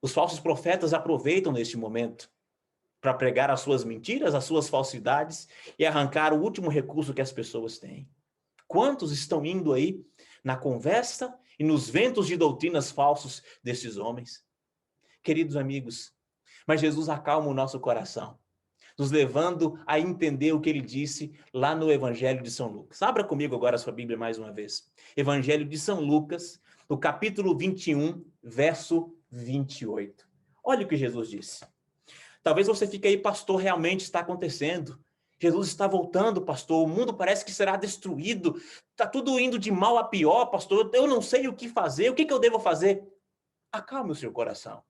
Os falsos profetas aproveitam neste momento para pregar as suas mentiras, as suas falsidades e arrancar o último recurso que as pessoas têm. Quantos estão indo aí na conversa e nos ventos de doutrinas falsos desses homens? Queridos amigos, mas Jesus acalma o nosso coração, nos levando a entender o que ele disse lá no Evangelho de São Lucas. Abra comigo agora a sua Bíblia mais uma vez. Evangelho de São Lucas, no capítulo 21, verso 28. Olha o que Jesus disse. Talvez você fique aí, pastor, realmente está acontecendo. Jesus está voltando, pastor. O mundo parece que será destruído. Está tudo indo de mal a pior, pastor. Eu não sei o que fazer. O que eu devo fazer? Acalme o seu coração.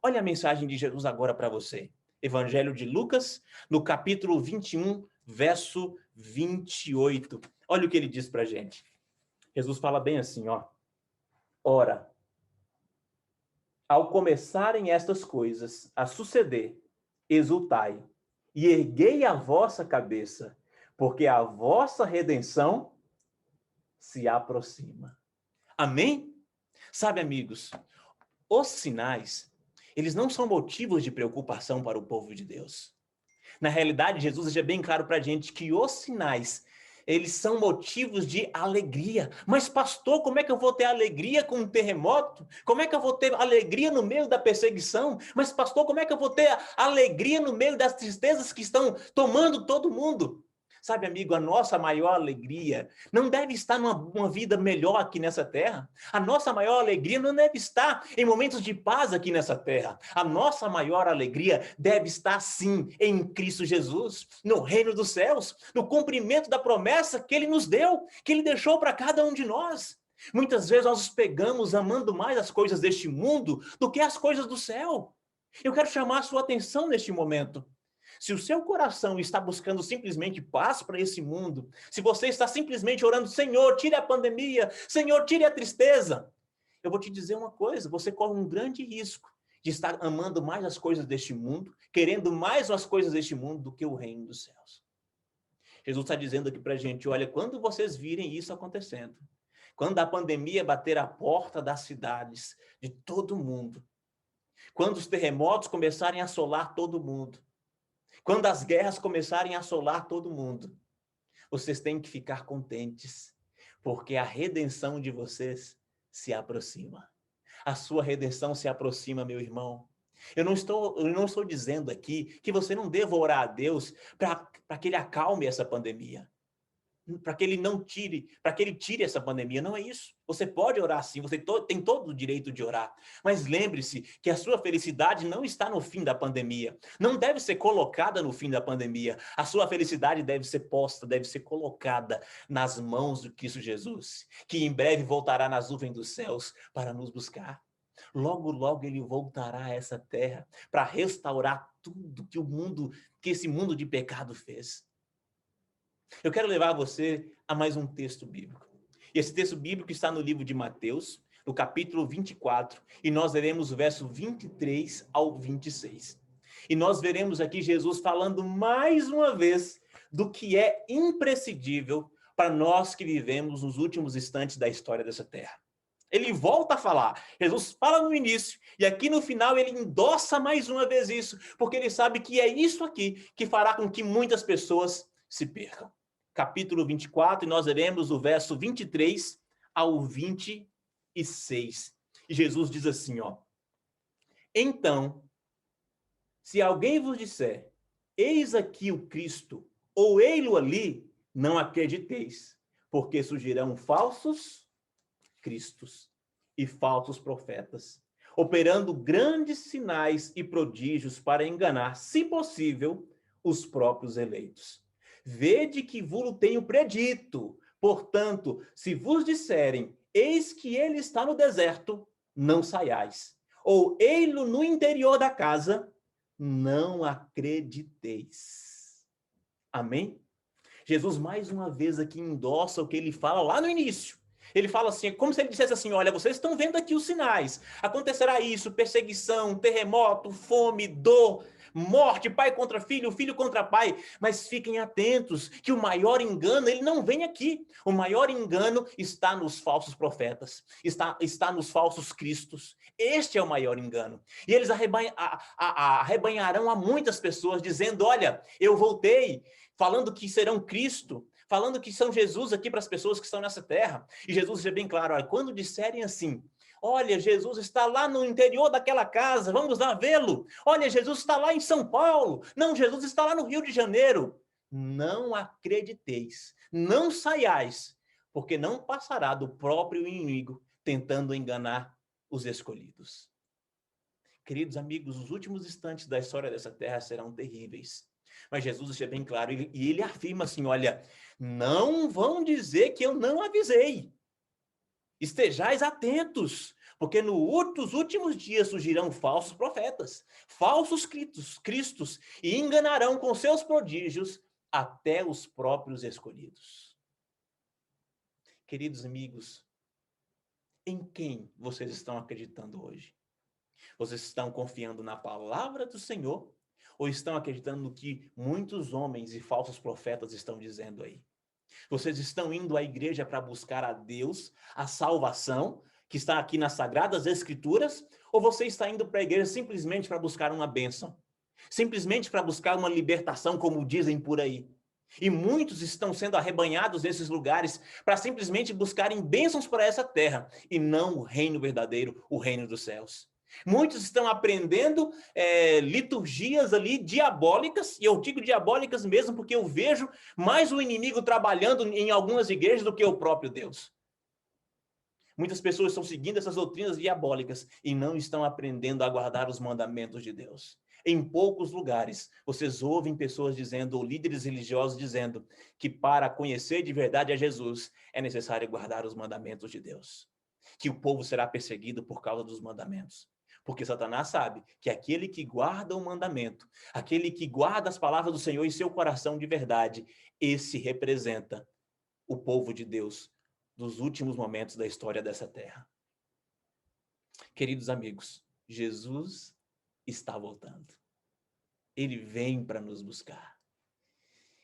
Olha a mensagem de Jesus agora para você. Evangelho de Lucas, no capítulo 21, verso 28. Olha o que ele diz para a gente. Jesus fala bem assim, ó. Ora, ao começarem estas coisas a suceder, exultai e erguei a vossa cabeça, porque a vossa redenção se aproxima. Amém? Sabe, amigos, os sinais, eles não são motivos de preocupação para o povo de Deus. Na realidade, Jesus deixa bem claro para a gente que os sinais, eles são motivos de alegria. Mas, pastor, como é que eu vou ter alegria com um terremoto? Como é que eu vou ter alegria no meio da perseguição? Mas, pastor, como é que eu vou ter alegria no meio das tristezas que estão tomando todo mundo? Sabe, amigo, a nossa maior alegria não deve estar numa vida melhor aqui nessa terra. A nossa maior alegria não deve estar em momentos de paz aqui nessa terra. A nossa maior alegria deve estar, sim, em Cristo Jesus, no reino dos céus, no cumprimento da promessa que Ele nos deu, que Ele deixou para cada um de nós. Muitas vezes nós nos pegamos amando mais as coisas deste mundo do que as coisas do céu. Eu quero chamar a sua atenção neste momento. Se o seu coração está buscando simplesmente paz para esse mundo, se você está simplesmente orando, Senhor, tire a pandemia, Senhor, tire a tristeza, eu vou te dizer uma coisa, você corre um grande risco de estar amando mais as coisas deste mundo, querendo mais as coisas deste mundo do que o reino dos céus. Jesus está dizendo aqui para a gente, olha, quando vocês virem isso acontecendo, quando a pandemia bater a porta das cidades de todo mundo, quando os terremotos começarem a assolar todo mundo, quando as guerras começarem a assolar todo mundo, vocês têm que ficar contentes, porque a redenção de vocês se aproxima. A sua redenção se aproxima, meu irmão. Eu não estou dizendo aqui que você não deva orar a Deus para que Ele acalme essa pandemia, para que Ele não tire, para que Ele tire essa pandemia. Não é isso. Você pode orar sim, você tem todo o direito de orar. Mas lembre-se que a sua felicidade não está no fim da pandemia. Não deve ser colocada no fim da pandemia. A sua felicidade deve ser posta, deve ser colocada nas mãos do Cristo Jesus, que em breve voltará nas nuvens dos céus para nos buscar. Logo, logo Ele voltará a essa terra para restaurar tudo que esse mundo de pecado fez. Eu quero levar você a mais um texto bíblico. E esse texto bíblico está no livro de Mateus, no capítulo 24, e nós veremos o verso 23 ao 26. E nós veremos aqui Jesus falando mais uma vez do que é imprescindível para nós que vivemos nos últimos instantes da história dessa terra. Ele volta a falar. Jesus fala no início e aqui no final ele endossa mais uma vez isso, porque ele sabe que é isso aqui que fará com que muitas pessoas se percam. Capítulo 24, e nós veremos o verso 23 ao 26. E Jesus diz assim, ó. Então, se alguém vos disser, eis aqui o Cristo, ou ei-lo ali, não acrediteis, porque surgirão falsos cristos e falsos profetas, operando grandes sinais e prodígios para enganar, se possível, os próprios eleitos. Vede que vos tenho predito, portanto, se vos disserem, eis que ele está no deserto, não saiais, ou ei-lo no interior da casa, não acrediteis. Amém? Jesus mais uma vez aqui endossa o que ele fala lá no início. Ele fala assim, como se ele dissesse assim, olha, vocês estão vendo aqui os sinais. Acontecerá isso, perseguição, terremoto, fome, dor, morte, pai contra filho, filho contra pai. Mas fiquem atentos que o maior engano, ele não vem aqui. O maior engano está nos falsos profetas, está nos falsos cristos. Este é o maior engano. E eles arrebanharão a muitas pessoas dizendo, olha, eu voltei, falando que serão Cristo, falando que são Jesus aqui para as pessoas que estão nessa terra. E Jesus é bem claro, olha, quando disserem assim, olha, Jesus está lá no interior daquela casa, vamos lá vê-lo. Olha, Jesus está lá em São Paulo. Não, Jesus está lá no Rio de Janeiro. Não acrediteis, não saiais, porque não passará do próprio inimigo tentando enganar os escolhidos. Queridos amigos, os últimos instantes da história dessa terra serão terríveis. Mas Jesus deixa bem claro, e ele afirma assim, olha, não vão dizer que eu não avisei. Estejais atentos, porque nos últimos dias surgirão falsos profetas, falsos cristos, e enganarão com seus prodígios até os próprios escolhidos. Queridos amigos, em quem vocês estão acreditando hoje? Vocês estão confiando na palavra do Senhor ou estão acreditando no que muitos homens e falsos profetas estão dizendo aí? Vocês estão indo à igreja para buscar a Deus, a salvação, que está aqui nas Sagradas Escrituras, ou você está indo para a igreja simplesmente para buscar uma bênção? Simplesmente para buscar uma libertação, como dizem por aí? E muitos estão sendo arrebanhados nesses lugares para simplesmente buscarem bênçãos para essa terra, e não o reino verdadeiro, o reino dos céus. Muitos estão aprendendo liturgias ali diabólicas, e eu digo diabólicas mesmo porque eu vejo mais o inimigo trabalhando em algumas igrejas do que o próprio Deus. Muitas pessoas estão seguindo essas doutrinas diabólicas e não estão aprendendo a guardar os mandamentos de Deus. Em poucos lugares, vocês ouvem pessoas dizendo, ou líderes religiosos dizendo, que para conhecer de verdade a Jesus, é necessário guardar os mandamentos de Deus. Que o povo será perseguido por causa dos mandamentos. Porque Satanás sabe que aquele que guarda o mandamento, aquele que guarda as palavras do Senhor em seu coração de verdade, esse representa o povo de Deus dos últimos momentos da história dessa terra. Queridos amigos, Jesus está voltando. Ele vem para nos buscar.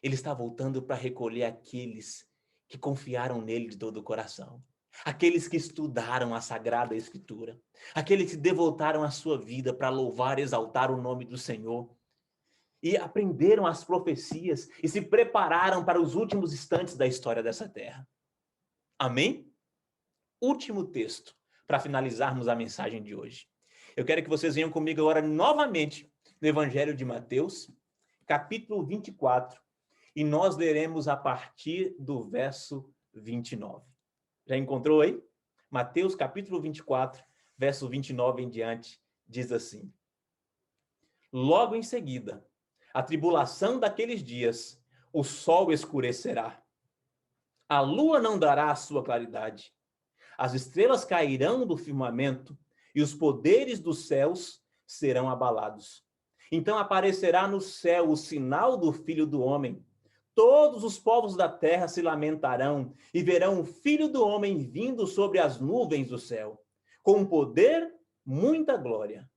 Ele está voltando para recolher aqueles que confiaram nele de todo o coração. Aqueles que estudaram a Sagrada Escritura. Aqueles que devotaram a sua vida para louvar e exaltar o nome do Senhor. E aprenderam as profecias e se prepararam para os últimos instantes da história dessa terra. Amém? Último texto, para finalizarmos a mensagem de hoje. Eu quero que vocês venham comigo agora novamente no Evangelho de Mateus, capítulo 24, e nós leremos a partir do verso 29. Já encontrou aí? Mateus, capítulo 24, verso 29 em diante, diz assim: Logo em seguida, a tribulação daqueles dias, o sol escurecerá, a lua não dará a sua claridade, as estrelas cairão do firmamento e os poderes dos céus serão abalados. Então aparecerá no céu o sinal do Filho do Homem. Todos os povos da terra se lamentarão e verão o Filho do Homem vindo sobre as nuvens do céu, com poder, muita glória.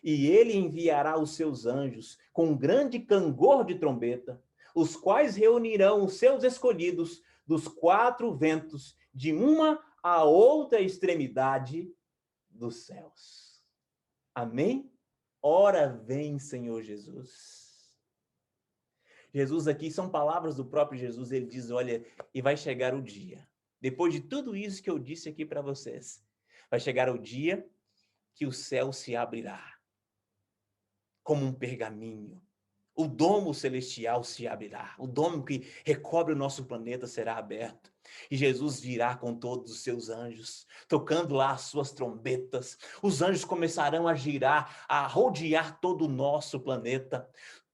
E ele enviará os seus anjos com grande cangor de trombeta, os quais reunirão os seus escolhidos dos quatro ventos, de uma a outra extremidade dos céus. Amém? Ora vem, Senhor Jesus. Jesus aqui, são palavras do próprio Jesus, ele diz, olha, e vai chegar o dia, depois de tudo isso que eu disse aqui para vocês, vai chegar o dia que o céu se abrirá, como um pergaminho. O domo celestial se abrirá, o domo que recobre o nosso planeta será aberto. E Jesus virá com todos os seus anjos, tocando lá as suas trombetas. Os anjos começarão a girar, a rodear todo o nosso planeta.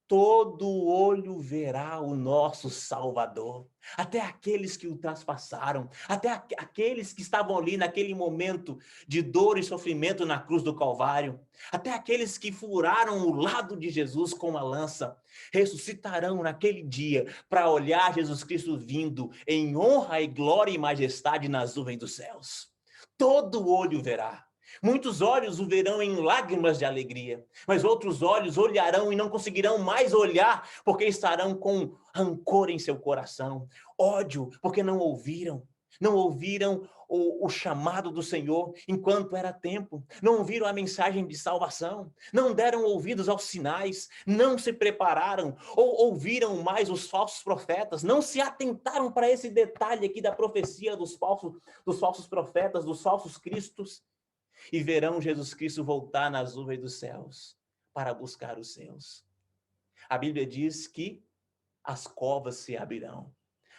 Todo olho verá o nosso Salvador, até aqueles que o traspassaram, até aqueles que estavam ali naquele momento de dor e sofrimento na cruz do Calvário, até aqueles que furaram o lado de Jesus com uma lança, ressuscitarão naquele dia para olhar Jesus Cristo vindo em honra e glória e majestade nas nuvens dos céus. Todo olho verá. Muitos olhos o verão em lágrimas de alegria, mas outros olhos olharão e não conseguirão mais olhar, porque estarão com rancor em seu coração, ódio, porque não ouviram o chamado do Senhor enquanto era tempo, não ouviram a mensagem de salvação, não deram ouvidos aos sinais, não se prepararam, ou ouviram mais os falsos profetas, não se atentaram para esse detalhe aqui da profecia dos falsos profetas, dos falsos cristos, e verão Jesus Cristo voltar nas nuvens dos céus para buscar os seus. A Bíblia diz que as covas se abrirão,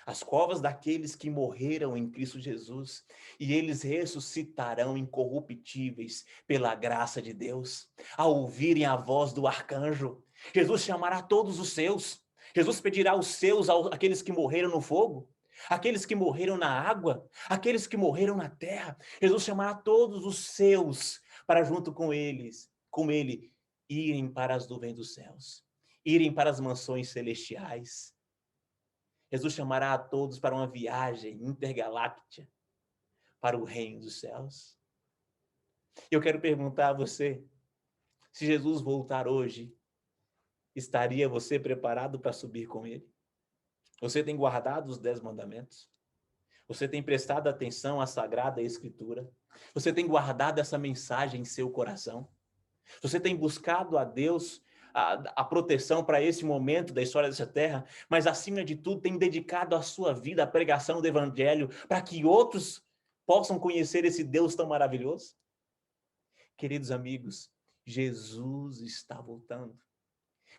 as covas daqueles que morreram em Cristo Jesus, e eles ressuscitarão incorruptíveis pela graça de Deus. Ao ouvirem a voz do arcanjo, Jesus chamará todos os seus. Jesus pedirá os seus àqueles que morreram no fogo, aqueles que morreram na água, aqueles que morreram na terra. Jesus chamará todos os seus para junto com ele, irem para as nuvens dos céus, irem para as mansões celestiais. Jesus chamará a todos para uma viagem intergaláctica para o reino dos céus. Eu quero perguntar a você, se Jesus voltar hoje, estaria você preparado para subir com ele? Você tem guardado os 10 mandamentos? Você tem prestado atenção à Sagrada Escritura? Você tem guardado essa mensagem em seu coração? Você tem buscado a Deus a proteção para esse momento da história dessa terra, mas acima de tudo tem dedicado a sua vida à pregação do Evangelho para que outros possam conhecer esse Deus tão maravilhoso? Queridos amigos, Jesus está voltando.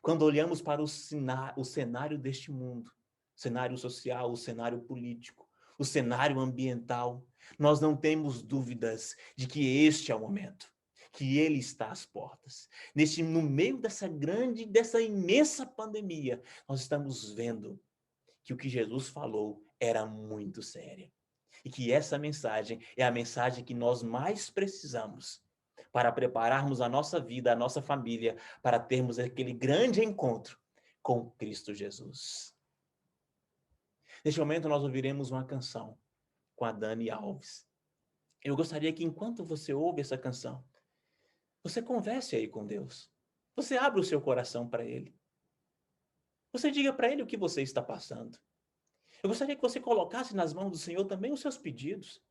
Quando olhamos para o cenário deste mundo, o cenário social, o cenário político, o cenário ambiental, nós não temos dúvidas de que este é o momento, que ele está às portas. No meio dessa imensa pandemia, nós estamos vendo que o que Jesus falou era muito sério. E que essa mensagem é a mensagem que nós mais precisamos para prepararmos a nossa vida, a nossa família, para termos aquele grande encontro com Cristo Jesus. Neste momento, nós ouviremos uma canção com a Dani Alves. Eu gostaria que, enquanto você ouve essa canção, você converse aí com Deus. Você abre o seu coração para Ele. Você diga para Ele o que você está passando. Eu gostaria que você colocasse nas mãos do Senhor também os seus pedidos.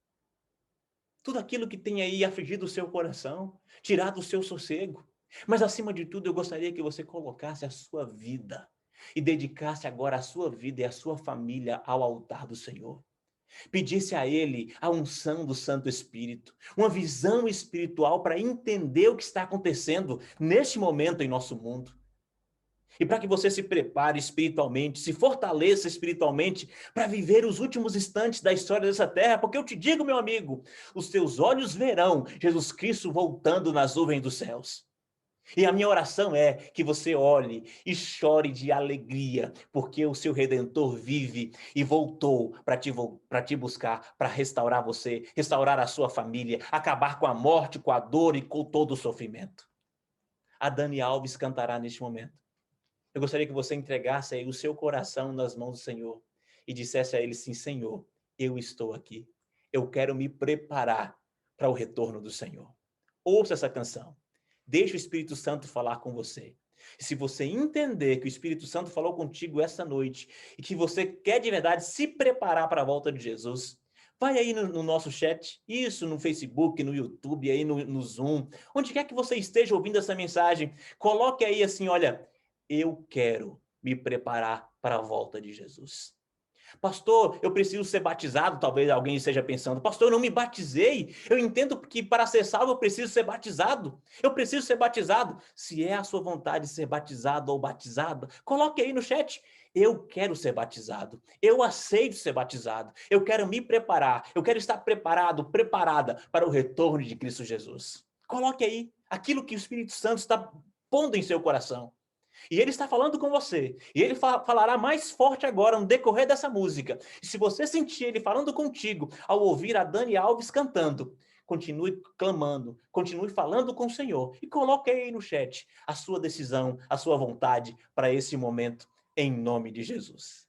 Tudo aquilo que tem aí afligido o seu coração, tirado o seu sossego. Mas, acima de tudo, eu gostaria que você colocasse a sua vida e dedicasse agora a sua vida e a sua família ao altar do Senhor. Pedisse a Ele a unção do Santo Espírito, uma visão espiritual para entender o que está acontecendo neste momento em nosso mundo. E para que você se prepare espiritualmente, se fortaleça espiritualmente para viver os últimos instantes da história dessa terra, porque eu te digo, meu amigo, os teus olhos verão Jesus Cristo voltando nas nuvens dos céus. E a minha oração é que você olhe e chore de alegria, porque o seu Redentor vive e voltou para te buscar, para restaurar você, restaurar a sua família, acabar com a morte, com a dor e com todo o sofrimento. A Dani Alves cantará neste momento. Eu gostaria que você entregasse aí o seu coração nas mãos do Senhor e dissesse a Ele, sim, Senhor, eu estou aqui. Eu quero me preparar para o retorno do Senhor. Ouça essa canção. Deixe o Espírito Santo falar com você. E se você entender que o Espírito Santo falou contigo essa noite e que você quer de verdade se preparar para a volta de Jesus, vai aí no nosso chat, isso no Facebook, no YouTube, aí no Zoom, onde quer que você esteja ouvindo essa mensagem, coloque aí assim, olha, eu quero me preparar para a volta de Jesus. Pastor, eu preciso ser batizado, talvez alguém esteja pensando, pastor, eu não me batizei, eu entendo que para ser salvo eu preciso ser batizado, se é a sua vontade ser batizado ou batizada, coloque aí no chat, eu quero ser batizado, eu aceito ser batizado, eu quero me preparar, eu quero estar preparado, preparada para o retorno de Cristo Jesus. Coloque aí aquilo que o Espírito Santo está pondo em seu coração. E ele está falando com você. E ele falará mais forte agora no decorrer dessa música. E se você sentir ele falando contigo ao ouvir a Dani Alves cantando, continue clamando, continue falando com o Senhor. E coloque aí no chat a sua decisão, a sua vontade para esse momento, em nome de Jesus.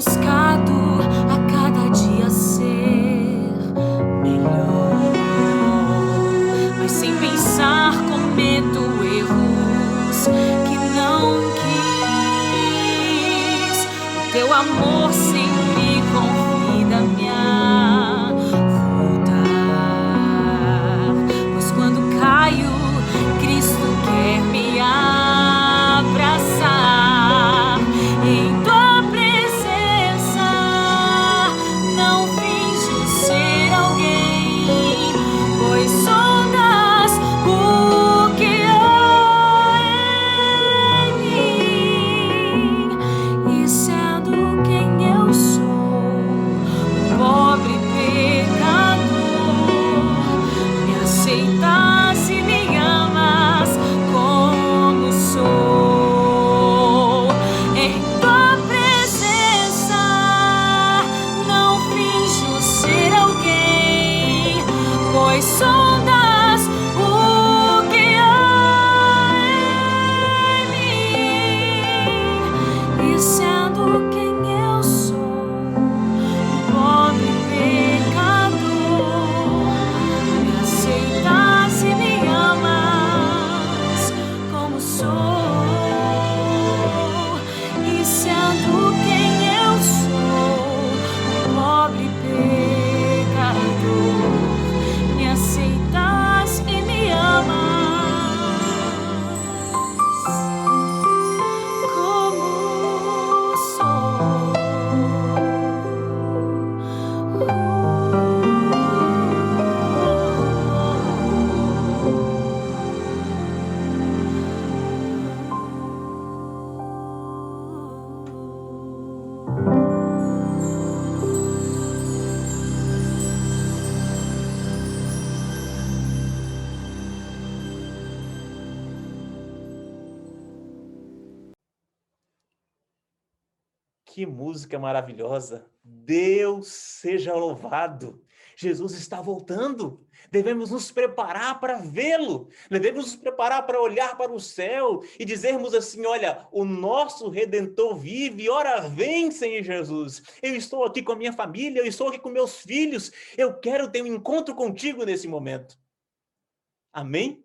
buscado a cada dia ser melhor, mas sem pensar, cometo erros que não quis. O teu amor sempre convida-me a voltar, pois quando caio, Cristo quer me abraçar. Em tua presença não finjo ser alguém, pois sondas o que há em mim. E sendo quem eu sou, um pobre pecador, me aceitas e me amas como sou. Em tua presença não finjo ser alguém, pois sondas o que há em mim. E sendo quem eu sou, um pobre pecador, me aceitas e me amas como sou. E sendo quem eu sou, um pobre pecador, me aceitas e me amas como sou. Que música maravilhosa! Deus seja louvado! Jesus está voltando. Devemos nos preparar para vê-lo. Devemos nos preparar para olhar para o céu e dizermos assim: olha, o nosso Redentor vive. Ora, vem, Senhor Jesus. Eu estou aqui com a minha família, eu estou aqui com meus filhos. Eu quero ter um encontro contigo nesse momento. Amém?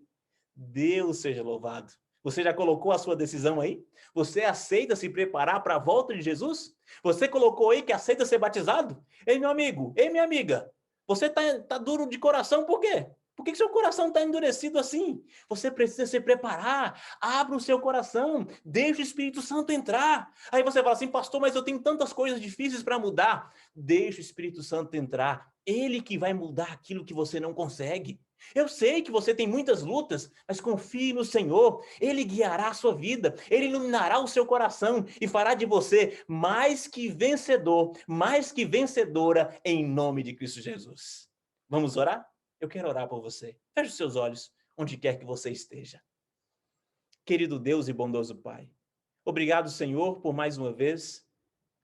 Deus seja louvado. Você já colocou a sua decisão aí? Você aceita se preparar para a volta de Jesus? Você colocou aí que aceita ser batizado? Ei, meu amigo, ei, minha amiga, você tá duro de coração por quê? Por que seu coração está endurecido assim? Você precisa se preparar. Abra o seu coração. Deixe o Espírito Santo entrar. Aí você fala assim: pastor, mas eu tenho tantas coisas difíceis para mudar. Deixe o Espírito Santo entrar. Ele que vai mudar aquilo que você não consegue. Eu sei que você tem muitas lutas, mas confie no Senhor. Ele guiará a sua vida, Ele iluminará o seu coração e fará de você mais que vencedor, mais que vencedora em nome de Cristo Jesus. Vamos orar? Eu quero orar por você. Feche os seus olhos, onde quer que você esteja. Querido Deus e bondoso Pai, obrigado, Senhor, por mais uma vez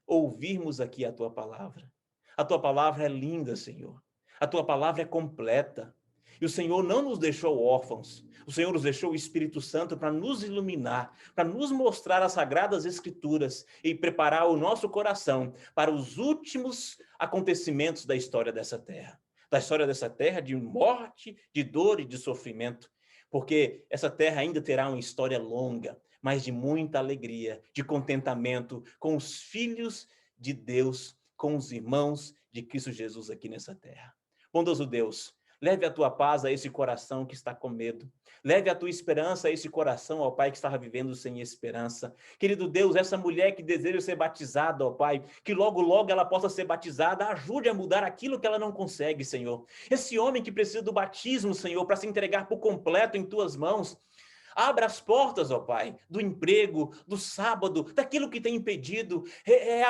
ouvirmos aqui a Tua palavra. A Tua palavra é linda, Senhor. A Tua palavra é completa. E o Senhor não nos deixou órfãos. O Senhor nos deixou o Espírito Santo para nos iluminar, para nos mostrar as Sagradas Escrituras e preparar o nosso coração para os últimos acontecimentos da história dessa terra. Da história dessa terra de morte, de dor e de sofrimento. Porque essa terra ainda terá uma história longa, mas de muita alegria, de contentamento com os filhos de Deus, com os irmãos de Cristo Jesus aqui nessa terra. Bondoso Deus, leve a tua paz a esse coração que está com medo. Leve a tua esperança a esse coração, ó Pai, que estava vivendo sem esperança. Querido Deus, essa mulher que deseja ser batizada, ó Pai, que logo, logo ela possa ser batizada, ajude a mudar aquilo que ela não consegue, Senhor. Esse homem que precisa do batismo, Senhor, para se entregar por completo em tuas mãos, abra as portas, ó Pai, do emprego, do sábado, daquilo que tem impedido.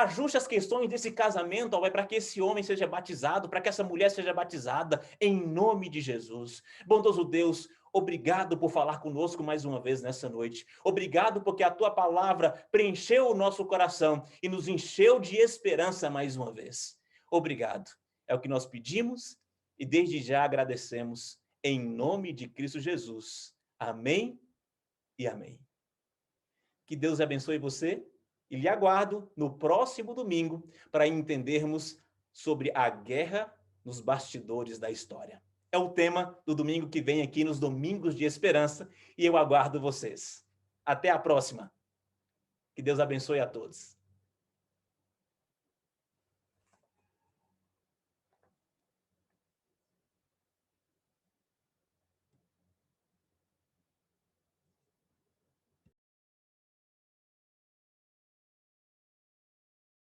Ajuste as questões desse casamento, ó Pai, para que esse homem seja batizado, para que essa mulher seja batizada, em nome de Jesus. Bondoso Deus, obrigado por falar conosco mais uma vez nessa noite. Obrigado porque a tua palavra preencheu o nosso coração e nos encheu de esperança mais uma vez. Obrigado. É o que nós pedimos e desde já agradecemos em nome de Cristo Jesus. Amém e amém. Que Deus abençoe você E lhe aguardo no próximo domingo para entendermos sobre a guerra nos bastidores da história. É o tema do domingo que vem aqui nos Domingos de Esperança e eu aguardo vocês. Até a próxima. Que Deus abençoe a todos.